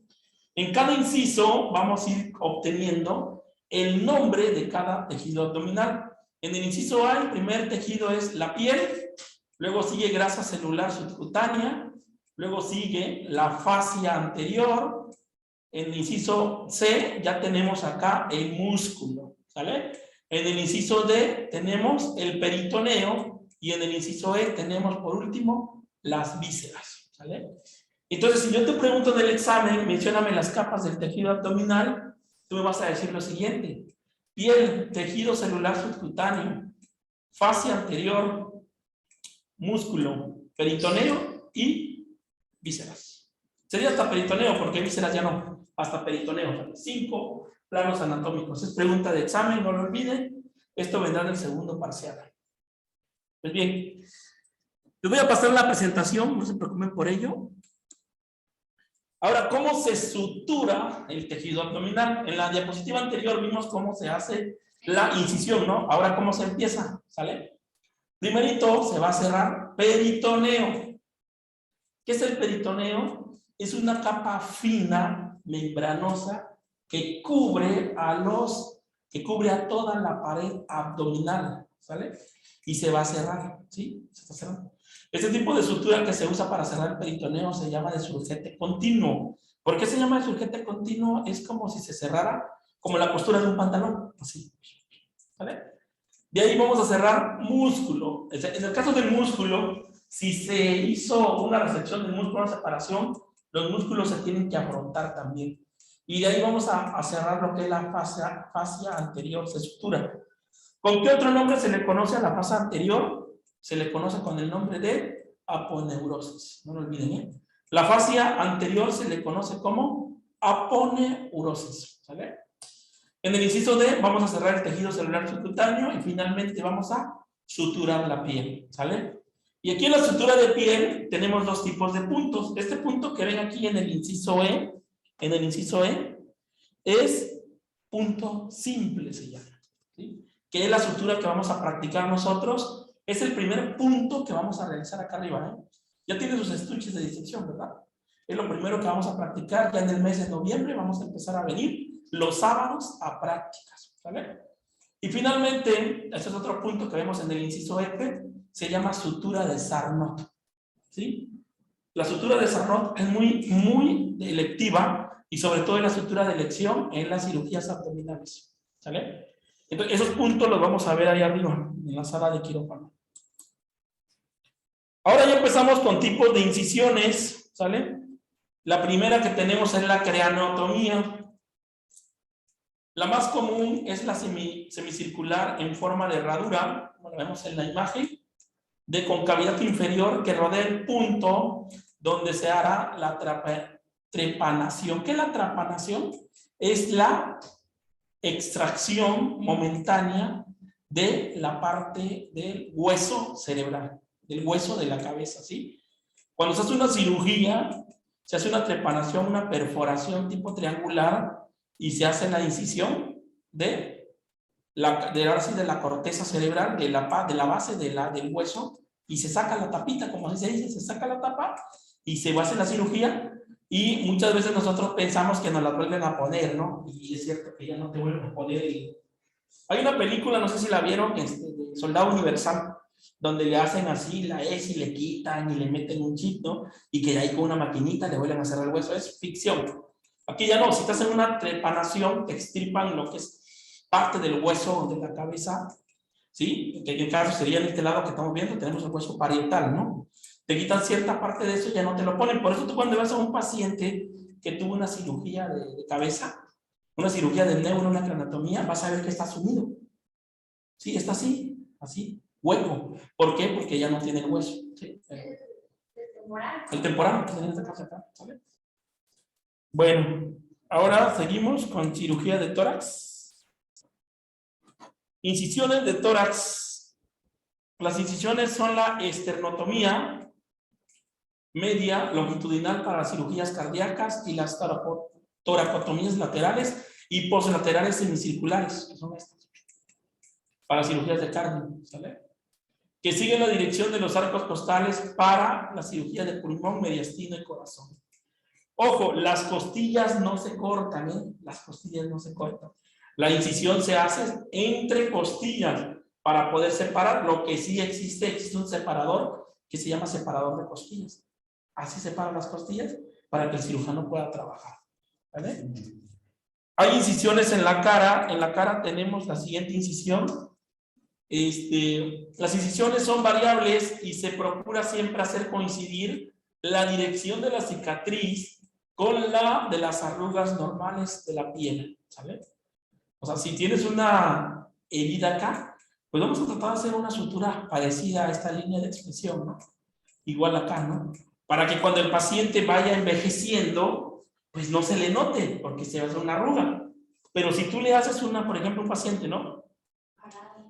En cada inciso vamos a ir obteniendo el nombre de cada tejido abdominal. En el inciso A, el primer tejido es la piel, luego sigue grasa celular subcutánea, luego sigue la fascia anterior, En el inciso C ya tenemos acá el músculo, ¿sale? En el inciso D tenemos el peritoneo y en el inciso E tenemos por último las vísceras, ¿sale? Entonces, si yo te pregunto en el examen, mencióname las capas del tejido abdominal, tú me vas a decir lo siguiente: piel, tejido celular subcutáneo, fascia anterior, músculo, peritoneo y vísceras. Sería hasta peritoneo, porque vísceras ya no, hasta peritoneo. 5 planos anatómicos. Es pregunta de examen, no lo olviden. Esto vendrá en el segundo parcial. Pues bien, les voy a pasar la presentación, no se preocupen por ello. Ahora, ¿cómo se sutura el tejido abdominal? En la diapositiva anterior vimos cómo se hace la incisión, ¿no? Ahora, ¿cómo se empieza? ¿Sale? Primerito se va a cerrar peritoneo. ¿Qué es el peritoneo? Es una capa fina, membranosa, que cubre a toda la pared abdominal, ¿sale? Y se va a cerrar, ¿sí? Se está cerrando. Este tipo de sutura que se usa para cerrar el peritoneo se llama de surgente continuo. ¿Por qué se llama de surgente continuo? Es como si se cerrara, como la postura de un pantalón, así, ¿vale? De ahí vamos a cerrar músculo. En el caso del músculo, si se hizo una resección del músculo, una separación, los músculos se tienen que afrontar también. Y de ahí vamos a cerrar lo que es la fascia anterior, se sutura. ¿Con qué otro nombre se le conoce a la fascia anterior? Se le conoce con el nombre de aponeurosis. No lo olviden, ¿eh? La fascia anterior se le conoce como aponeurosis, ¿sale? En el inciso D vamos a cerrar el tejido celular subcutáneo y finalmente vamos a suturar la piel, ¿sale? Y aquí en la sutura de piel tenemos dos tipos de puntos. Este punto que ven aquí en el inciso E, es punto simple, se llama, ¿sí? Que es la sutura que vamos a practicar nosotros. Es el primer punto que vamos a realizar acá arriba, ¿eh? Ya tiene sus estuches de disección, ¿verdad? Es lo primero que vamos a practicar. Ya en el mes de noviembre vamos a empezar a venir los sábados a prácticas, ¿vale? Y finalmente, este es otro punto que vemos en el inciso F, se llama sutura de Sarnot, ¿sí? La sutura de Sarnot es muy electiva y sobre todo en la sutura de elección en las cirugías abdominales, ¿sale? Entonces, esos puntos los vamos a ver ahí arriba, en la sala de quirófano. Ahora ya empezamos con tipos de incisiones, ¿sale? La primera que tenemos es la craniotomía. La más común es la semicircular en forma de herradura, como lo vemos en la imagen, de concavidad inferior que rodea el punto donde se hará la trepanación. ¿Qué es la trepanación? Es la extracción momentánea de la parte del hueso cerebral, del hueso de la cabeza, ¿sí? Cuando se hace una cirugía, se hace una trepanación, una perforación tipo triangular y se hace la incisión de la corteza cerebral, de la base del hueso, y se saca la tapita, como así se dice, se saca la tapa y se va a hacer la cirugía. Y muchas veces nosotros pensamos que nos la vuelven a poner, ¿no? Y es cierto que ya no te vuelven a poner. Hay una película, no sé si la vieron, de Soldado Universal, donde le hacen así la S y le quitan y le meten un chip, ¿no? Y que ahí con una maquinita le vuelven a hacer el hueso. Es ficción. Aquí ya no, si te hacen una trepanación, te extirpan lo que es parte del hueso de la cabeza, ¿sí? Que en el caso sería en este lado que estamos viendo, tenemos el hueso parietal, ¿no? Te quitan cierta parte de eso y ya no te lo ponen. Por eso tú cuando vas a un paciente que tuvo una cirugía de cabeza, una cirugía del neuro, una craniotomía, vas a ver que está sumido. Sí, está así, hueco. ¿Por qué? Porque ya no tiene el hueso. ¿Sí? El temporal, que tenemos acá, ¿sale? Bueno, ahora seguimos con cirugía de tórax. Incisiones de tórax. Las incisiones son la esternotomía media longitudinal para las cirugías cardíacas y las toracotomías laterales y poslaterales semicirculares, que son estas, para cirugías de cardio, ¿sale? Que siguen la dirección de los arcos costales para la cirugía de pulmón, mediastino y corazón. Ojo, las costillas no se cortan, ¿eh? Las costillas no se cortan. La incisión se hace entre costillas para poder separar. Lo que sí existe un separador que se llama separador de costillas. Así separan las costillas para que el cirujano pueda trabajar. ¿Vale? Hay incisiones en la cara. En la cara tenemos la siguiente incisión. Las incisiones son variables y se procura siempre hacer coincidir la dirección de la cicatriz con la de las arrugas normales de la piel, ¿sale? O sea, si tienes una herida acá, pues vamos a tratar de hacer una sutura parecida a esta línea de expresión, ¿no? Igual acá, ¿no? Para que cuando el paciente vaya envejeciendo, pues no se le note, porque se va a hacer una arruga. Pero si tú le haces una, por ejemplo, a un paciente, ¿no?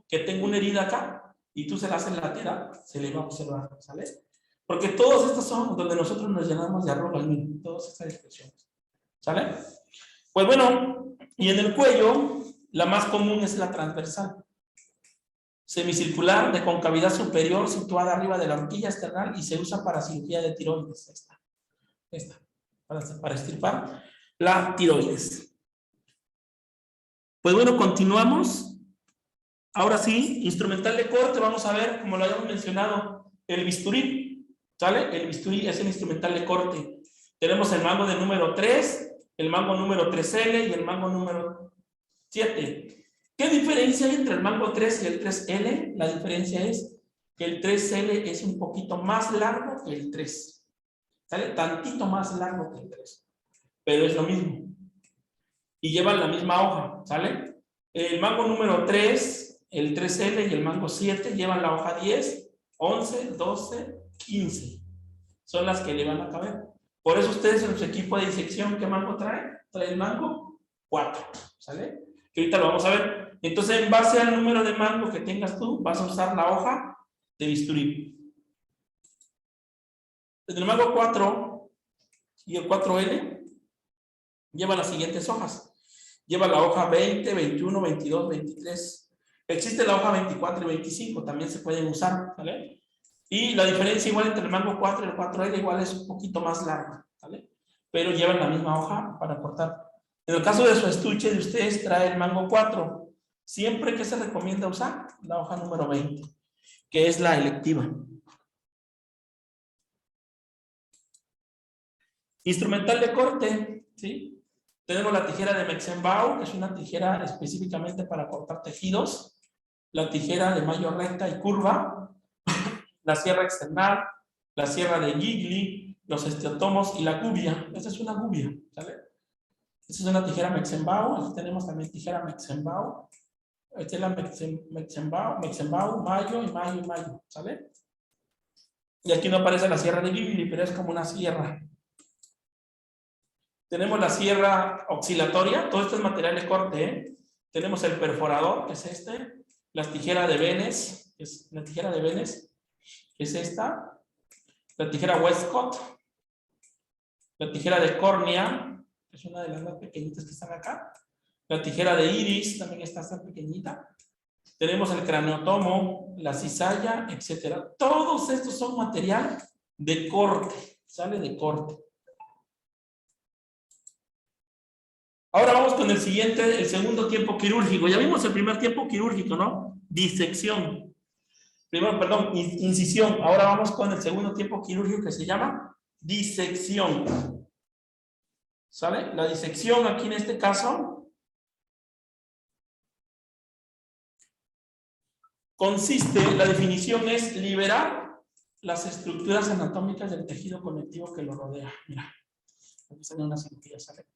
Que tenga una herida acá, y tú se la haces lateral, se le va a observar, ¿sale? Porque todos estos son donde nosotros nos llenamos de arrugas, todas estas expresiones, ¿sale? Pues bueno, y en el cuello, la más común es la transversal. Semicircular, de concavidad superior, situada arriba de la horquilla esternal y se usa para cirugía de tiroides. Esta, para extirpar la tiroides. Pues bueno, continuamos. Ahora sí, instrumental de corte, vamos a ver, como lo habíamos mencionado, el bisturí, ¿sale? El bisturí es el instrumental de corte. Tenemos el mango de número 3, el mango número 3L y el mango número 7. ¿Qué diferencia hay entre el mango 3 y el 3L? La diferencia es que el 3L es un poquito más largo que el 3. ¿Sale? Tantito más largo que el 3. Pero es lo mismo. Y llevan la misma hoja, ¿sale? El mango número 3, el 3L y el mango 7 llevan la hoja 10, 11, 12, 15. Son las que le van a caber. Por eso ustedes en su equipo de disección, ¿qué mango traen? Trae el mango 4, ¿sale? Que ahorita lo vamos a ver. Entonces, en base al número de mango que tengas tú, vas a usar la hoja de bisturí. El mango 4 y el 4L llevan las siguientes hojas. Lleva la hoja 20, 21, 22, 23. Existe la hoja 24 y 25, también se pueden usar, ¿vale? Y la diferencia igual entre el mango 4 y el 4L igual es un poquito más larga, ¿vale? Pero llevan la misma hoja para cortar. En el caso de su estuche de ustedes trae el mango 4. Siempre que se recomienda usar la hoja número 20, que es la electiva. Instrumental de corte, ¿sí? Tenemos la tijera de Metzenbau, que es una tijera específicamente para cortar tejidos. La tijera de mayo recta y curva. La sierra external, la sierra de Gigli, los esteotomos y la gubia. Esta es una gubia, ¿sale? Esta es una tijera Metzenbau. Aquí tenemos también tijera Metzenbau. Esta es la Metzenbau, mayo y mayo y mayo, ¿sale? Y aquí no aparece la sierra de Gigli, pero es como una sierra. Tenemos la sierra oscilatoria, todo esto es material de corte, ¿eh? Tenemos el perforador, que es este, las tijeras de Benes, que es la tijera de Benes, que es esta, la tijera Westcott, la tijera de córnea, que es una de las más pequeñitas que están acá, la tijera de iris, también está tan pequeñita, tenemos el craneotomo, la cizalla, etcétera. Todos estos son material de corte, sale de corte. Ahora vamos con el siguiente, el segundo tiempo quirúrgico. Ya vimos el primer tiempo quirúrgico, ¿no? Disección. Primero, perdón, incisión. Ahora vamos con el segundo tiempo quirúrgico que se llama disección. ¿Sale? La disección aquí en este caso consiste, la definición es liberar las estructuras anatómicas del tejido conectivo que lo rodea. Mira, aquí sale una cirugía, ¿sale?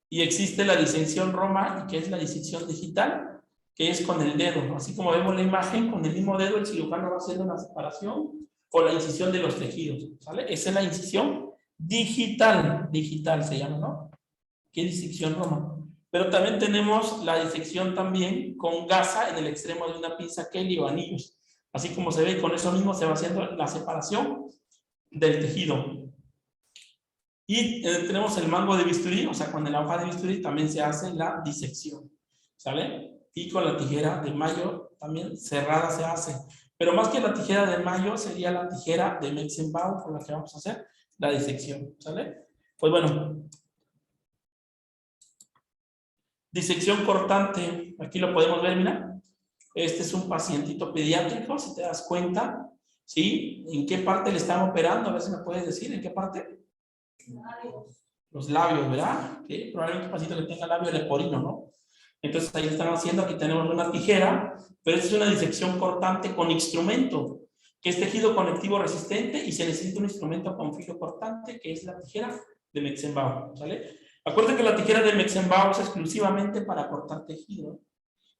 Y existe la disección Roma, que es la disección digital, que es con el dedo. Así como vemos la imagen, con el mismo dedo el cirujano va haciendo la separación o la incisión de los tejidos, ¿sale? Esa es la incisión digital, digital se llama, ¿no? ¿Qué disección Roma? Pero también tenemos la disección también con gasa en el extremo de una pinza Kelly o anillos. Así como se ve, con eso mismo se va haciendo la separación del tejido. Y tenemos el mango de bisturí, o sea, con la hoja de bisturí también se hace la disección, ¿sale? Y con la tijera de mayo también cerrada se hace. Pero más que la tijera de mayo sería la tijera de Metzenbau con la que vamos a hacer la disección, ¿sale? Pues bueno. Disección cortante, aquí lo podemos ver, mira. Este es un pacientito pediátrico, si te das cuenta, ¿sí? ¿En qué parte le están operando? A ver si me puedes decir, ¿en qué parte? los labios, ¿verdad? ¿Sí? Probablemente un paciente que tenga labio leporino, ¿no? Entonces ahí están haciendo, aquí tenemos una tijera, pero esta es una disección cortante con instrumento, que es tejido conectivo resistente y se necesita un instrumento con filo cortante, que es la tijera de Metzenbaum, ¿sale? Acuérdense que la tijera de Metzenbaum es exclusivamente para cortar tejido,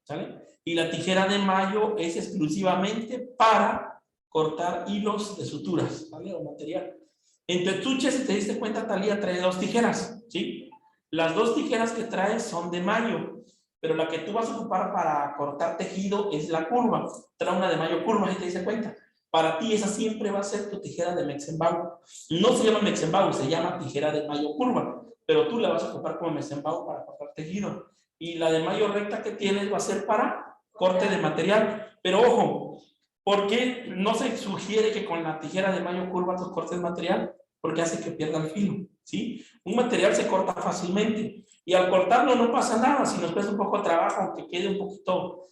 ¿sale? Y la tijera de Mayo es exclusivamente para cortar hilos de suturas, ¿vale? O material. En tu estuche, si te diste cuenta, Talía trae 2 tijeras, ¿sí? Las 2 tijeras que trae son de Mayo, pero la que tú vas a ocupar para cortar tejido es la curva. Trae una de Mayo curva, si te diste cuenta. Para ti esa siempre va a ser tu tijera de Metzenbaum. No se llama Metzenbaum, se llama tijera de Mayo curva, pero tú la vas a ocupar como Metzenbaum para cortar tejido. Y la de Mayo recta que tienes va a ser para corte de material. Pero ojo, ¿por qué no se sugiere que con la tijera de Mayo curva tú cortes material? Porque hace que pierda el filo, ¿sí? Un material se corta fácilmente y al cortarlo no pasa nada. Si nos cuesta un poco de trabajo, aunque quede un poquito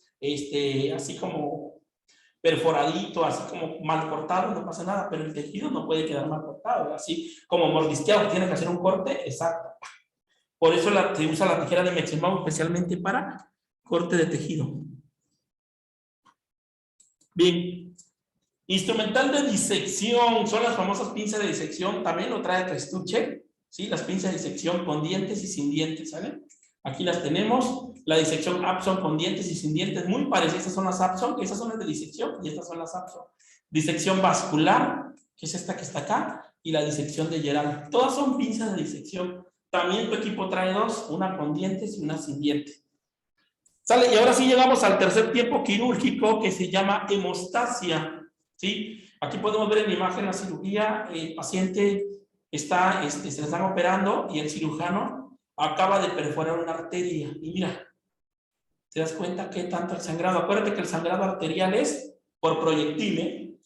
así como perforadito, así como mal cortado, no pasa nada, pero el tejido no puede quedar mal cortado, así como mordisqueado, tiene que hacer un corte exacto. Por eso se usa la tijera de Metzenbaum especialmente para corte de tejido. Bien, instrumental de disección, son las famosas pinzas de disección, también lo trae tu estuche, ¿sí? Las pinzas de disección con dientes y sin dientes, ¿sale? Aquí las tenemos, la disección Apson con dientes y sin dientes, muy parecidas, estas son las Apson, esas son las de disección y estas son las Apson. Disección vascular, que es esta que está acá, y la disección de Gerald. Todas son pinzas de disección. También tu equipo trae 2, una con dientes y una sin dientes. ¿Sale? Y ahora sí llegamos al tercer tiempo quirúrgico que se llama hemostasia, ¿sí? Aquí podemos ver en la imagen la cirugía, el paciente está, se le están operando y el cirujano acaba de perforar una arteria. Y mira, ¿te das cuenta qué tanto el sangrado? Acuérdate que el sangrado arterial es por proyectil, ¿eh?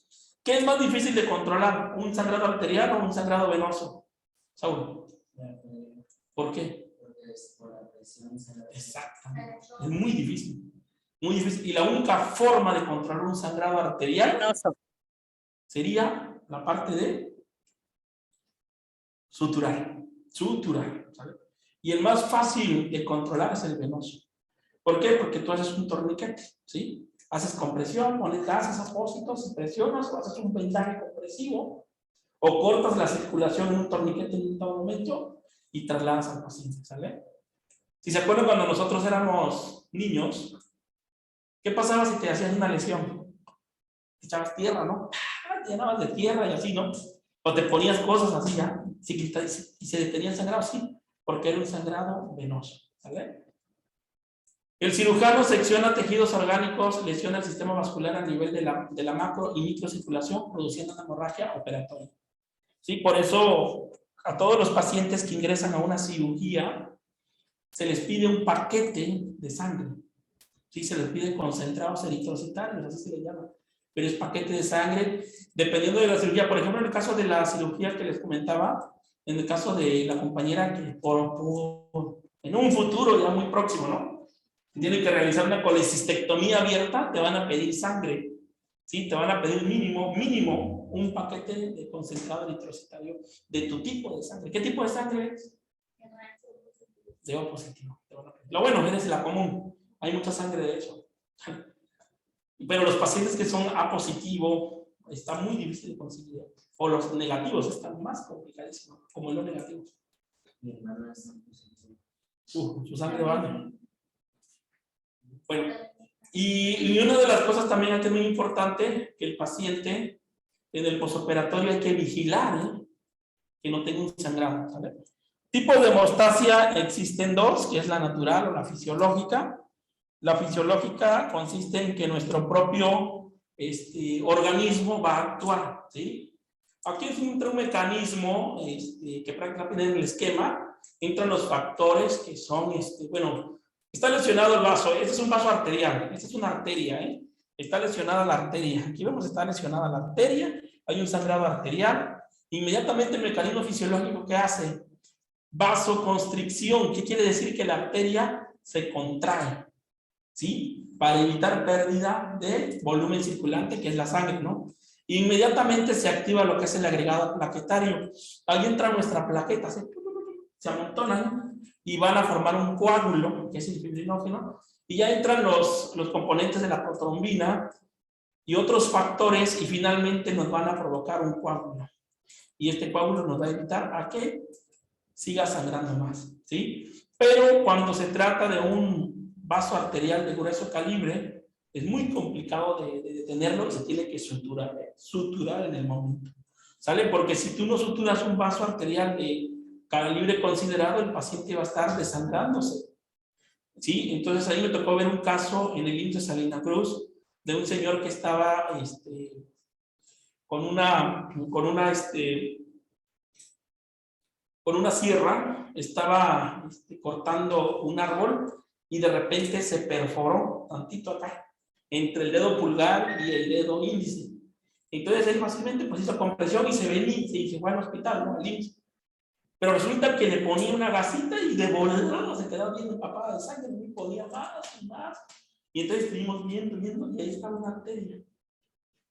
¿Qué es más difícil de controlar? ¿Un sangrado arterial o un sangrado venoso? Saúl. ¿Por qué? Exactamente. Es muy difícil. Muy difícil. Y la única forma de controlar un sangrado arterial sería la parte de suturar. Suturar, ¿sabes? Y el más fácil de controlar es el venoso. ¿Por qué? Porque tú haces un torniquete, ¿sí? Haces compresión, pones gases apósitos y presionas, o haces un vendaje compresivo, o cortas la circulación en un torniquete en un dado momento y trasladas al paciente, ¿sale? Si se acuerdan cuando nosotros éramos niños, ¿qué pasaba si te hacías una lesión? Te echabas tierra, ¿no? Te llenabas de tierra y así, ¿no? O te ponías cosas así, ¿ya? Y se detenía el sangrado, sí, porque era un sangrado venoso, ¿sale? El cirujano secciona tejidos orgánicos, lesiona el sistema vascular a nivel de la macro y microcirculación, produciendo una hemorragia operatoria. ¿Sí? Por eso, a todos los pacientes que ingresan a una cirugía, se les pide un paquete de sangre. ¿Sí? Se les pide concentrados eritrocitarios, así se les llama. Pero es paquete de sangre, dependiendo de la cirugía. Por ejemplo, en el caso de la cirugía que les comentaba, en el caso de la compañera que en un futuro ya muy próximo, ¿no? Tienen que realizar una colecistectomía abierta, te van a pedir sangre, ¿sí? Te van a pedir mínimo, un paquete de concentrado eritrocitario de tu tipo de sangre. ¿Qué tipo de sangre es? De O positivo. Lo bueno es la común, hay mucha sangre de eso. Pero los pacientes que son A positivo, está muy difícil de conseguir. O los negativos están más complicadísimos, como los negativos. Mi hermana es positivo. Su sangre vale. Bueno, y una de las cosas también que es muy importante, que el paciente en el posoperatorio hay que vigilar, que no tenga un sangrado, ¿sabes? Tipos de hemostasia existen 2, que es la natural o la fisiológica. La fisiológica consiste en que nuestro propio organismo va a actuar, ¿sí? Aquí entra un mecanismo que prácticamente en el esquema entran los factores que son, bueno, está lesionado el vaso, este es un vaso arterial, esta es una arteria, está lesionada la arteria, aquí vemos está lesionada la arteria, hay un sangrado arterial, inmediatamente el mecanismo fisiológico que hace, vasoconstricción, ¿qué quiere decir? Que la arteria se contrae, ¿sí? Para evitar pérdida de volumen circulante, que es la sangre, ¿no? Inmediatamente se activa lo que es el agregado plaquetario, ahí entra nuestra plaqueta, ¿sí? se amontonan y van a formar un coágulo, que es el fibrinógeno, y ya entran los componentes de la protrombina y otros factores, y finalmente nos van a provocar un coágulo. Y este coágulo nos va a evitar a que siga sangrando más, ¿sí? Pero cuando se trata de un vaso arterial de grueso calibre, es muy complicado de detenerlo y se tiene que suturar en el momento, ¿sale? Porque si tú no suturas un vaso arterial de calibre considerado, el paciente va a estar desangrándose, ¿sí? Entonces ahí me tocó ver un caso en el IMSS de Salina Cruz de un señor que estaba con una sierra, estaba cortando un árbol y de repente se perforó tantito acá, entre el dedo pulgar y el dedo índice. Entonces él fácilmente pues hizo compresión y se fue al hospital, ¿no? Al IMSS. Pero resulta que le ponía una gasita y de volada se quedaba bien empapada de sangre, no podía más y más. Y entonces estuvimos viendo, y ahí estaba una arteria.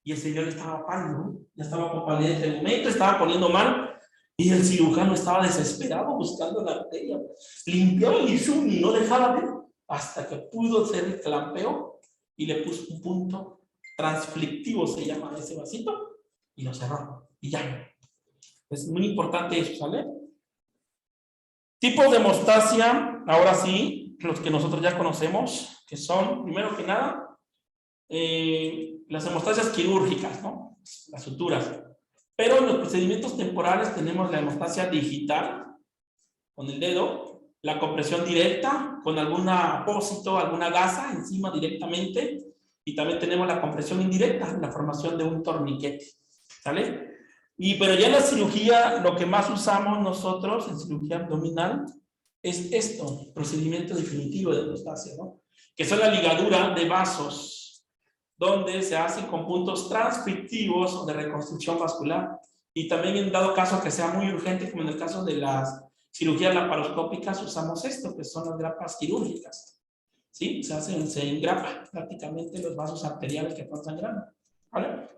Y el señor estaba pálido, ya estaba con palidez de momento, estaba poniendo mal. Y el cirujano estaba desesperado buscando la arteria. Limpiaba y zoom y no dejaba ver hasta que pudo hacer el clampeo y le puso un punto transflictivo, se llama ese vasito, y lo cerró. Y ya. Es muy importante eso, ¿sale? Tipos de hemostasia, ahora sí, los que nosotros ya conocemos, que son, primero que nada, las hemostasias quirúrgicas, ¿no? Las suturas. Pero en los procedimientos temporales tenemos la hemostasia digital, con el dedo, la compresión directa, con algún apósito, alguna gasa encima directamente, y también tenemos la compresión indirecta, la formación de un torniquete, ¿sale? Pero ya en la cirugía, lo que más usamos nosotros en cirugía abdominal es esto, procedimiento definitivo de hemostasia, ¿no? Que son la ligadura de vasos, donde se hacen con puntos transcriptivos o de reconstrucción vascular. Y también en dado caso que sea muy urgente, como en el caso de las cirugías laparoscópicas, usamos esto, que son las grapas quirúrgicas. ¿Sí? Se engrapa prácticamente los vasos arteriales que están sangrando. ¿Vale?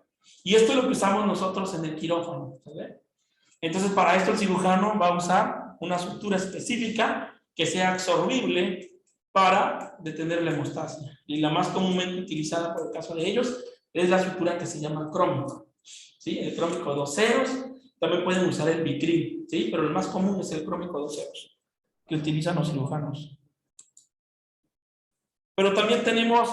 Y esto es lo que usamos nosotros en el quirófano. ¿Vale? Entonces, para esto el cirujano va a usar una sutura específica que sea absorbible para detener la hemostasia. Y la más comúnmente utilizada por el caso de ellos es la sutura que se llama crómico. ¿Sí? El crómico 2 ceros. También pueden usar el bicril, ¿sí? Pero el más común es el crómico 2 ceros que utilizan los cirujanos. Pero también tenemos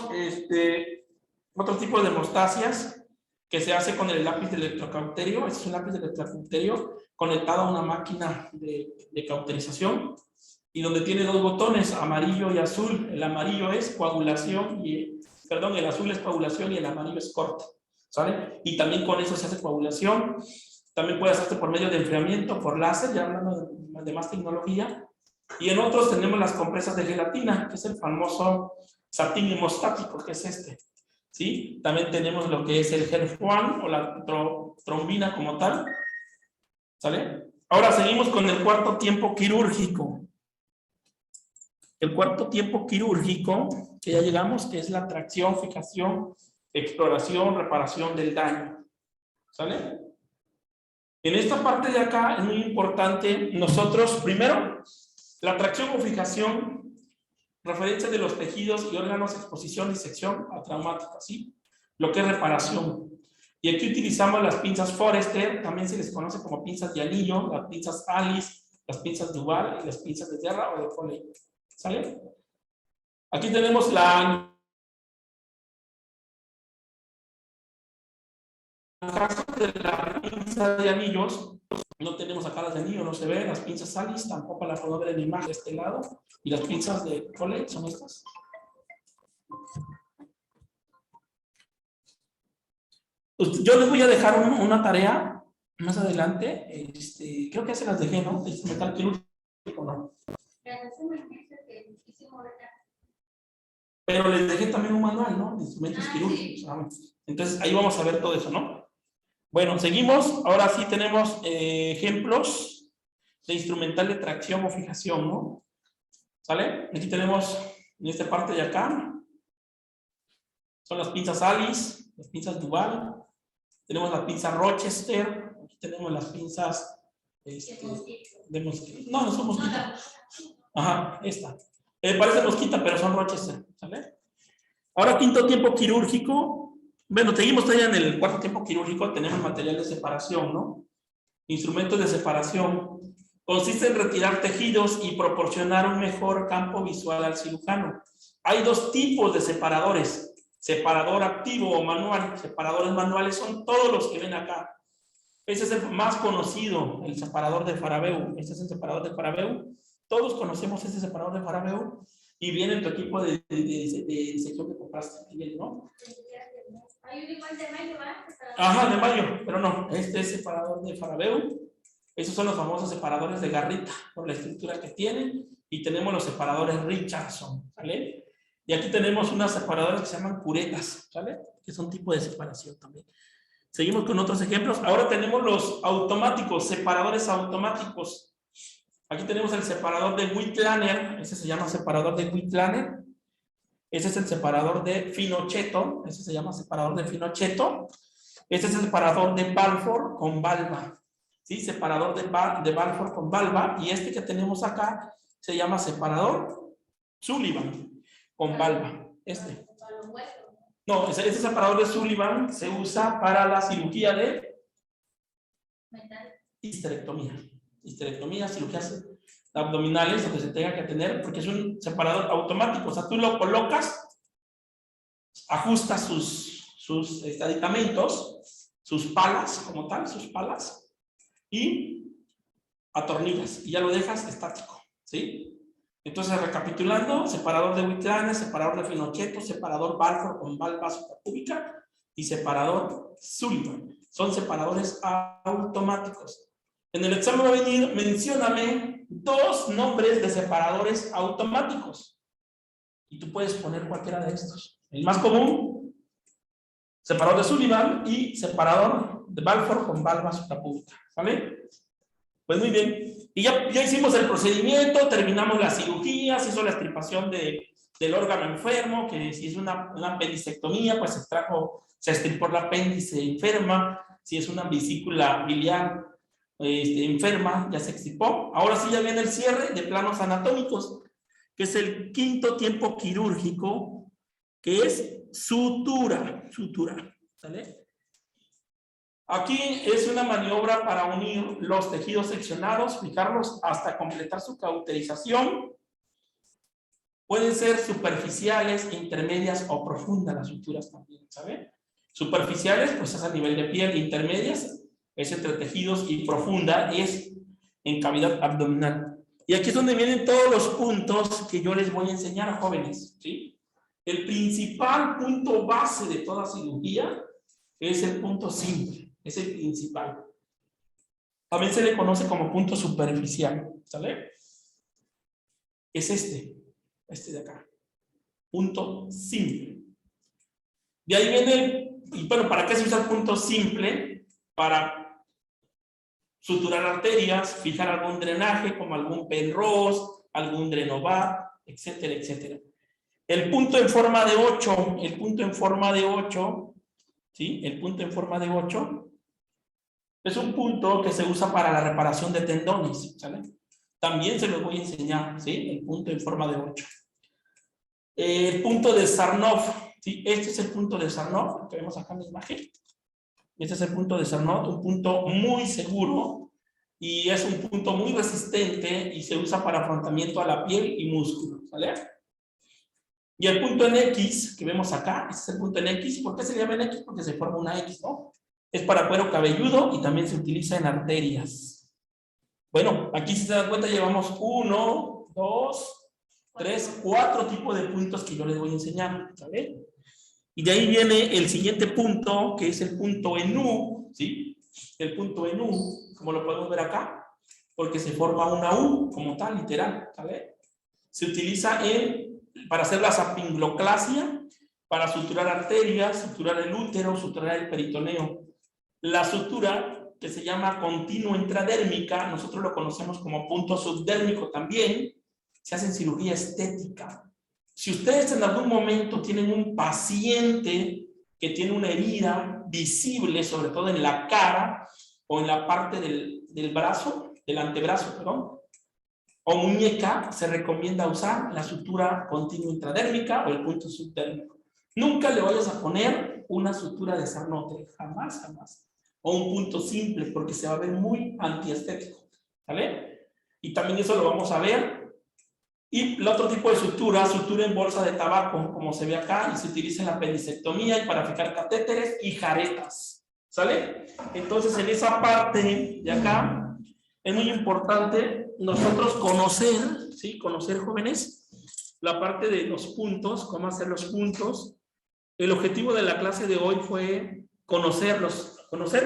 otro tipo de hemostasias que se hace con el lápiz de electrocauterio. Este es un lápiz de electrocauterio conectado a una máquina de cauterización y donde tiene dos botones, amarillo y azul. El amarillo es coagulación el azul es coagulación y el amarillo es corte, ¿sale? Y también con eso se hace coagulación. También puede hacerse por medio de enfriamiento, por láser, ya hablando de más tecnología. Y en otros tenemos las compresas de gelatina, que es el famoso satín hemostático, que es este. ¿Sí? También tenemos lo que es el HERF1 o la trombina como tal. ¿Sale? Ahora seguimos con el cuarto tiempo quirúrgico. El cuarto tiempo quirúrgico, que ya llegamos, que es la tracción, fijación, exploración, reparación del daño. ¿Sale? En esta parte de acá es muy importante nosotros, primero, la tracción o fijación, referencia de los tejidos y órganos, exposición y sección a traumática, ¿sí? Lo que es reparación. Y aquí utilizamos las pinzas Forrester, también se les conoce como pinzas de anillo, las pinzas Alice, las pinzas Duval y las pinzas de Terra o de Foley. ¿Sale? Aquí tenemos en el caso de la pinza de anillos, no tenemos acá las de anillo, no se ve. Las pinzas Alice tampoco las puedo ver en la imagen de este lado. Y las pinzas de Foley son estas. Yo les voy a dejar una tarea más adelante. Creo que se las dejé, ¿no? De instrumental quirúrgico, ¿no? Pero les dejé también un manual, ¿no? De instrumentos quirúrgicos. Entonces ahí vamos a ver todo eso, ¿no? Bueno, seguimos. Ahora sí tenemos ejemplos de instrumental de tracción o fijación, ¿no? ¿Sale? Aquí tenemos en esta parte de acá. Son las pinzas Alice, las pinzas Duval. Tenemos la pinza Rochester. Aquí tenemos las pinzas de mosquita. No, no son mosquitas. Ajá, esta. Parece mosquita, pero son roches, ¿sale? Ahora, quinto tiempo quirúrgico. Bueno, seguimos todavía en el cuarto tiempo quirúrgico. Tenemos material de separación, ¿no? Instrumentos de separación. Consiste en retirar tejidos y proporcionar un mejor campo visual al cirujano. Hay dos tipos de separadores. Separador activo o manual. Separadores manuales son todos los que ven acá. Ese es el más conocido, el separador de Farabeu. Este es el separador de Farabeu. Todos conocemos este separador de Farabeu y viene en tu equipo de sección que compraste, ¿no? Hay un igual de mayo, ¿verdad? Ajá, de mayo, pero no, este es separador de Farabeu. Esos son los famosos separadores de garrita, por la estructura que tienen, y tenemos los separadores Richardson, ¿vale? Y aquí tenemos unas separadoras que se llaman curetas, ¿vale? Que son tipo de separación también. Seguimos con otros ejemplos. Ahora tenemos los automáticos, separadores automáticos. Aquí tenemos el separador de Whitlaner, ese se llama separador de Whitlaner. Ese es el separador de Finochetto, ese se llama separador de Finochetto. Este es el separador de Balfour con valva. ¿Sí? Separador de Balfour con valva. Y este que tenemos acá se llama separador Sullivan con valva. Este. No, ese separador de Sullivan se usa para la cirugía de histerectomía. Histerectomía, cirugías abdominales, donde se tenga que tener, porque es un separador automático. O sea, tú lo colocas, ajustas sus aditamentos, sus palas, como tal, sus palas, y atornillas, y ya lo dejas estático, ¿sí? Entonces, recapitulando, separador de Whitlaner, separador de Finochetto, separador Balfour con valva suprapúbica y separador Sullivan. Son separadores automáticos. En el examen va a venir, mencióname dos nombres de separadores automáticos. Y tú puedes poner cualquiera de estos. El más común, separador de Sullivan y separador de Balfour con valva suprapúbica. ¿Vale? Pues muy bien. Y ya hicimos el procedimiento, terminamos la cirugía, se hizo la extirpación del órgano enfermo, que si es una apendicectomía, pues se extirpó el apéndice enferma. Si es una vesícula biliar enferma, ya se extirpó. Ahora sí ya viene el cierre de planos anatómicos, que es el quinto tiempo quirúrgico, que es sutura. ¿Sale? Aquí es una maniobra para unir los tejidos seccionados, fijarlos hasta completar su cauterización. Pueden ser superficiales, intermedias o profundas las suturas también, ¿sabe? Superficiales, pues es a nivel de piel, intermedias es entre tejidos y profunda es en cavidad abdominal. Y aquí es donde vienen todos los puntos que yo les voy a enseñar a jóvenes, ¿sí? El principal punto base de toda cirugía es el punto simple. Es el principal. También se le conoce como punto superficial, ¿sale? Es este de acá. Punto simple. De ahí viene, y bueno, ¿para qué se usa el punto simple? Para suturar arterias, fijar algún drenaje, como algún Penrose, algún Drenovar, etcétera, etcétera. El punto en forma de 8, ¿sí? El punto en forma de 8 es un punto que se usa para la reparación de tendones, ¿sale? También se los voy a enseñar, ¿sí? El punto en forma de 8. El punto de Sarnoff, ¿sí? Este es el punto de Sarnoff, que vemos acá en la imagen. Este es el punto de Sarnoff, un punto muy seguro y es un punto muy resistente y se usa para afrontamiento a la piel y músculo, ¿vale? Y el punto en X, que vemos acá, este es el punto en X. ¿Por qué se llama en X? Porque se forma una X, ¿no? Es para cuero cabelludo y también se utiliza en arterias. Bueno, aquí si se dan cuenta llevamos 1, 2, 3, 4 tipos de puntos que yo les voy a enseñar, ¿sabes? Y de ahí viene el siguiente punto, que es el punto en U, ¿sí? El punto en U, como lo podemos ver acá, porque se forma una U como tal, literal, ¿sabes? Se utiliza para hacer la sapingloclasia, para suturar arterias, suturar el útero, suturar el peritoneo. La sutura, que se llama continuo intradérmica, nosotros lo conocemos como punto subdérmico también, se hace en cirugía estética. Si ustedes en algún momento tienen un paciente que tiene una herida visible, sobre todo en la cara o en la parte del brazo, del antebrazo, perdón, o muñeca, se recomienda usar la sutura continua intradérmica o el punto subdérmico. Nunca le vayas a poner una sutura de sarnote, jamás, jamás. O un punto simple, porque se va a ver muy antiestético, ¿vale? Y también eso lo vamos a ver. Y el otro tipo de sutura, sutura en bolsa de tabaco, como se ve acá, y se utiliza en la apendicectomía y para fijar catéteres y jaretas, ¿sale? Entonces, en esa parte de acá, es muy importante nosotros conocer, ¿sí? Conocer, jóvenes, la parte de los puntos, cómo hacer los puntos. El objetivo de la clase de hoy fue conocer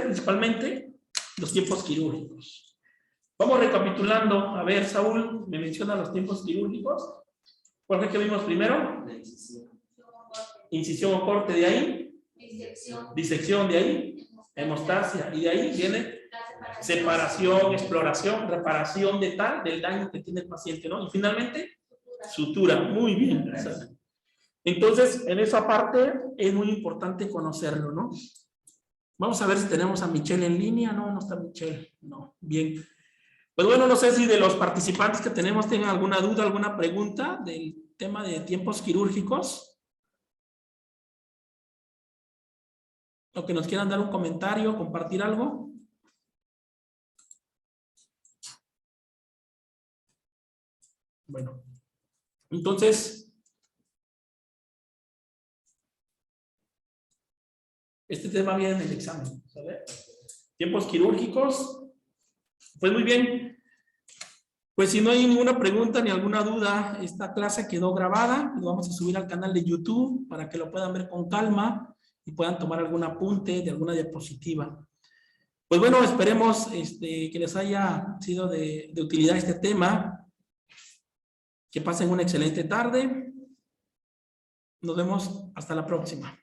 principalmente los tiempos quirúrgicos. Vamos recapitulando. A ver, Saúl, ¿me menciona los tiempos quirúrgicos? ¿Cuál fue que vimos primero? La incisión. Incisión o corte, de ahí. Disección, de ahí. Hemostasia, y de ahí viene separación, exploración, reparación del daño que tiene el paciente, ¿no? Y finalmente, sutura. Muy bien. Entonces, en esa parte es muy importante conocerlo, ¿no? Vamos a ver si tenemos a Michelle en línea. No, no está Michelle. No, bien. Pues bueno, no sé si de los participantes que tenemos tengan alguna duda, alguna pregunta del tema de tiempos quirúrgicos. O que nos quieran dar un comentario, compartir algo. Bueno, entonces, este tema viene en el examen, ¿sabes? Tiempos quirúrgicos. Pues muy bien. Pues si no hay ninguna pregunta ni alguna duda, esta clase quedó grabada. Lo vamos a subir al canal de YouTube para que lo puedan ver con calma y puedan tomar algún apunte de alguna diapositiva. Pues bueno, esperemos que les haya sido de utilidad este tema. Que pasen una excelente tarde. Nos vemos hasta la próxima.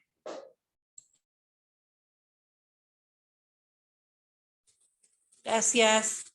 Gracias.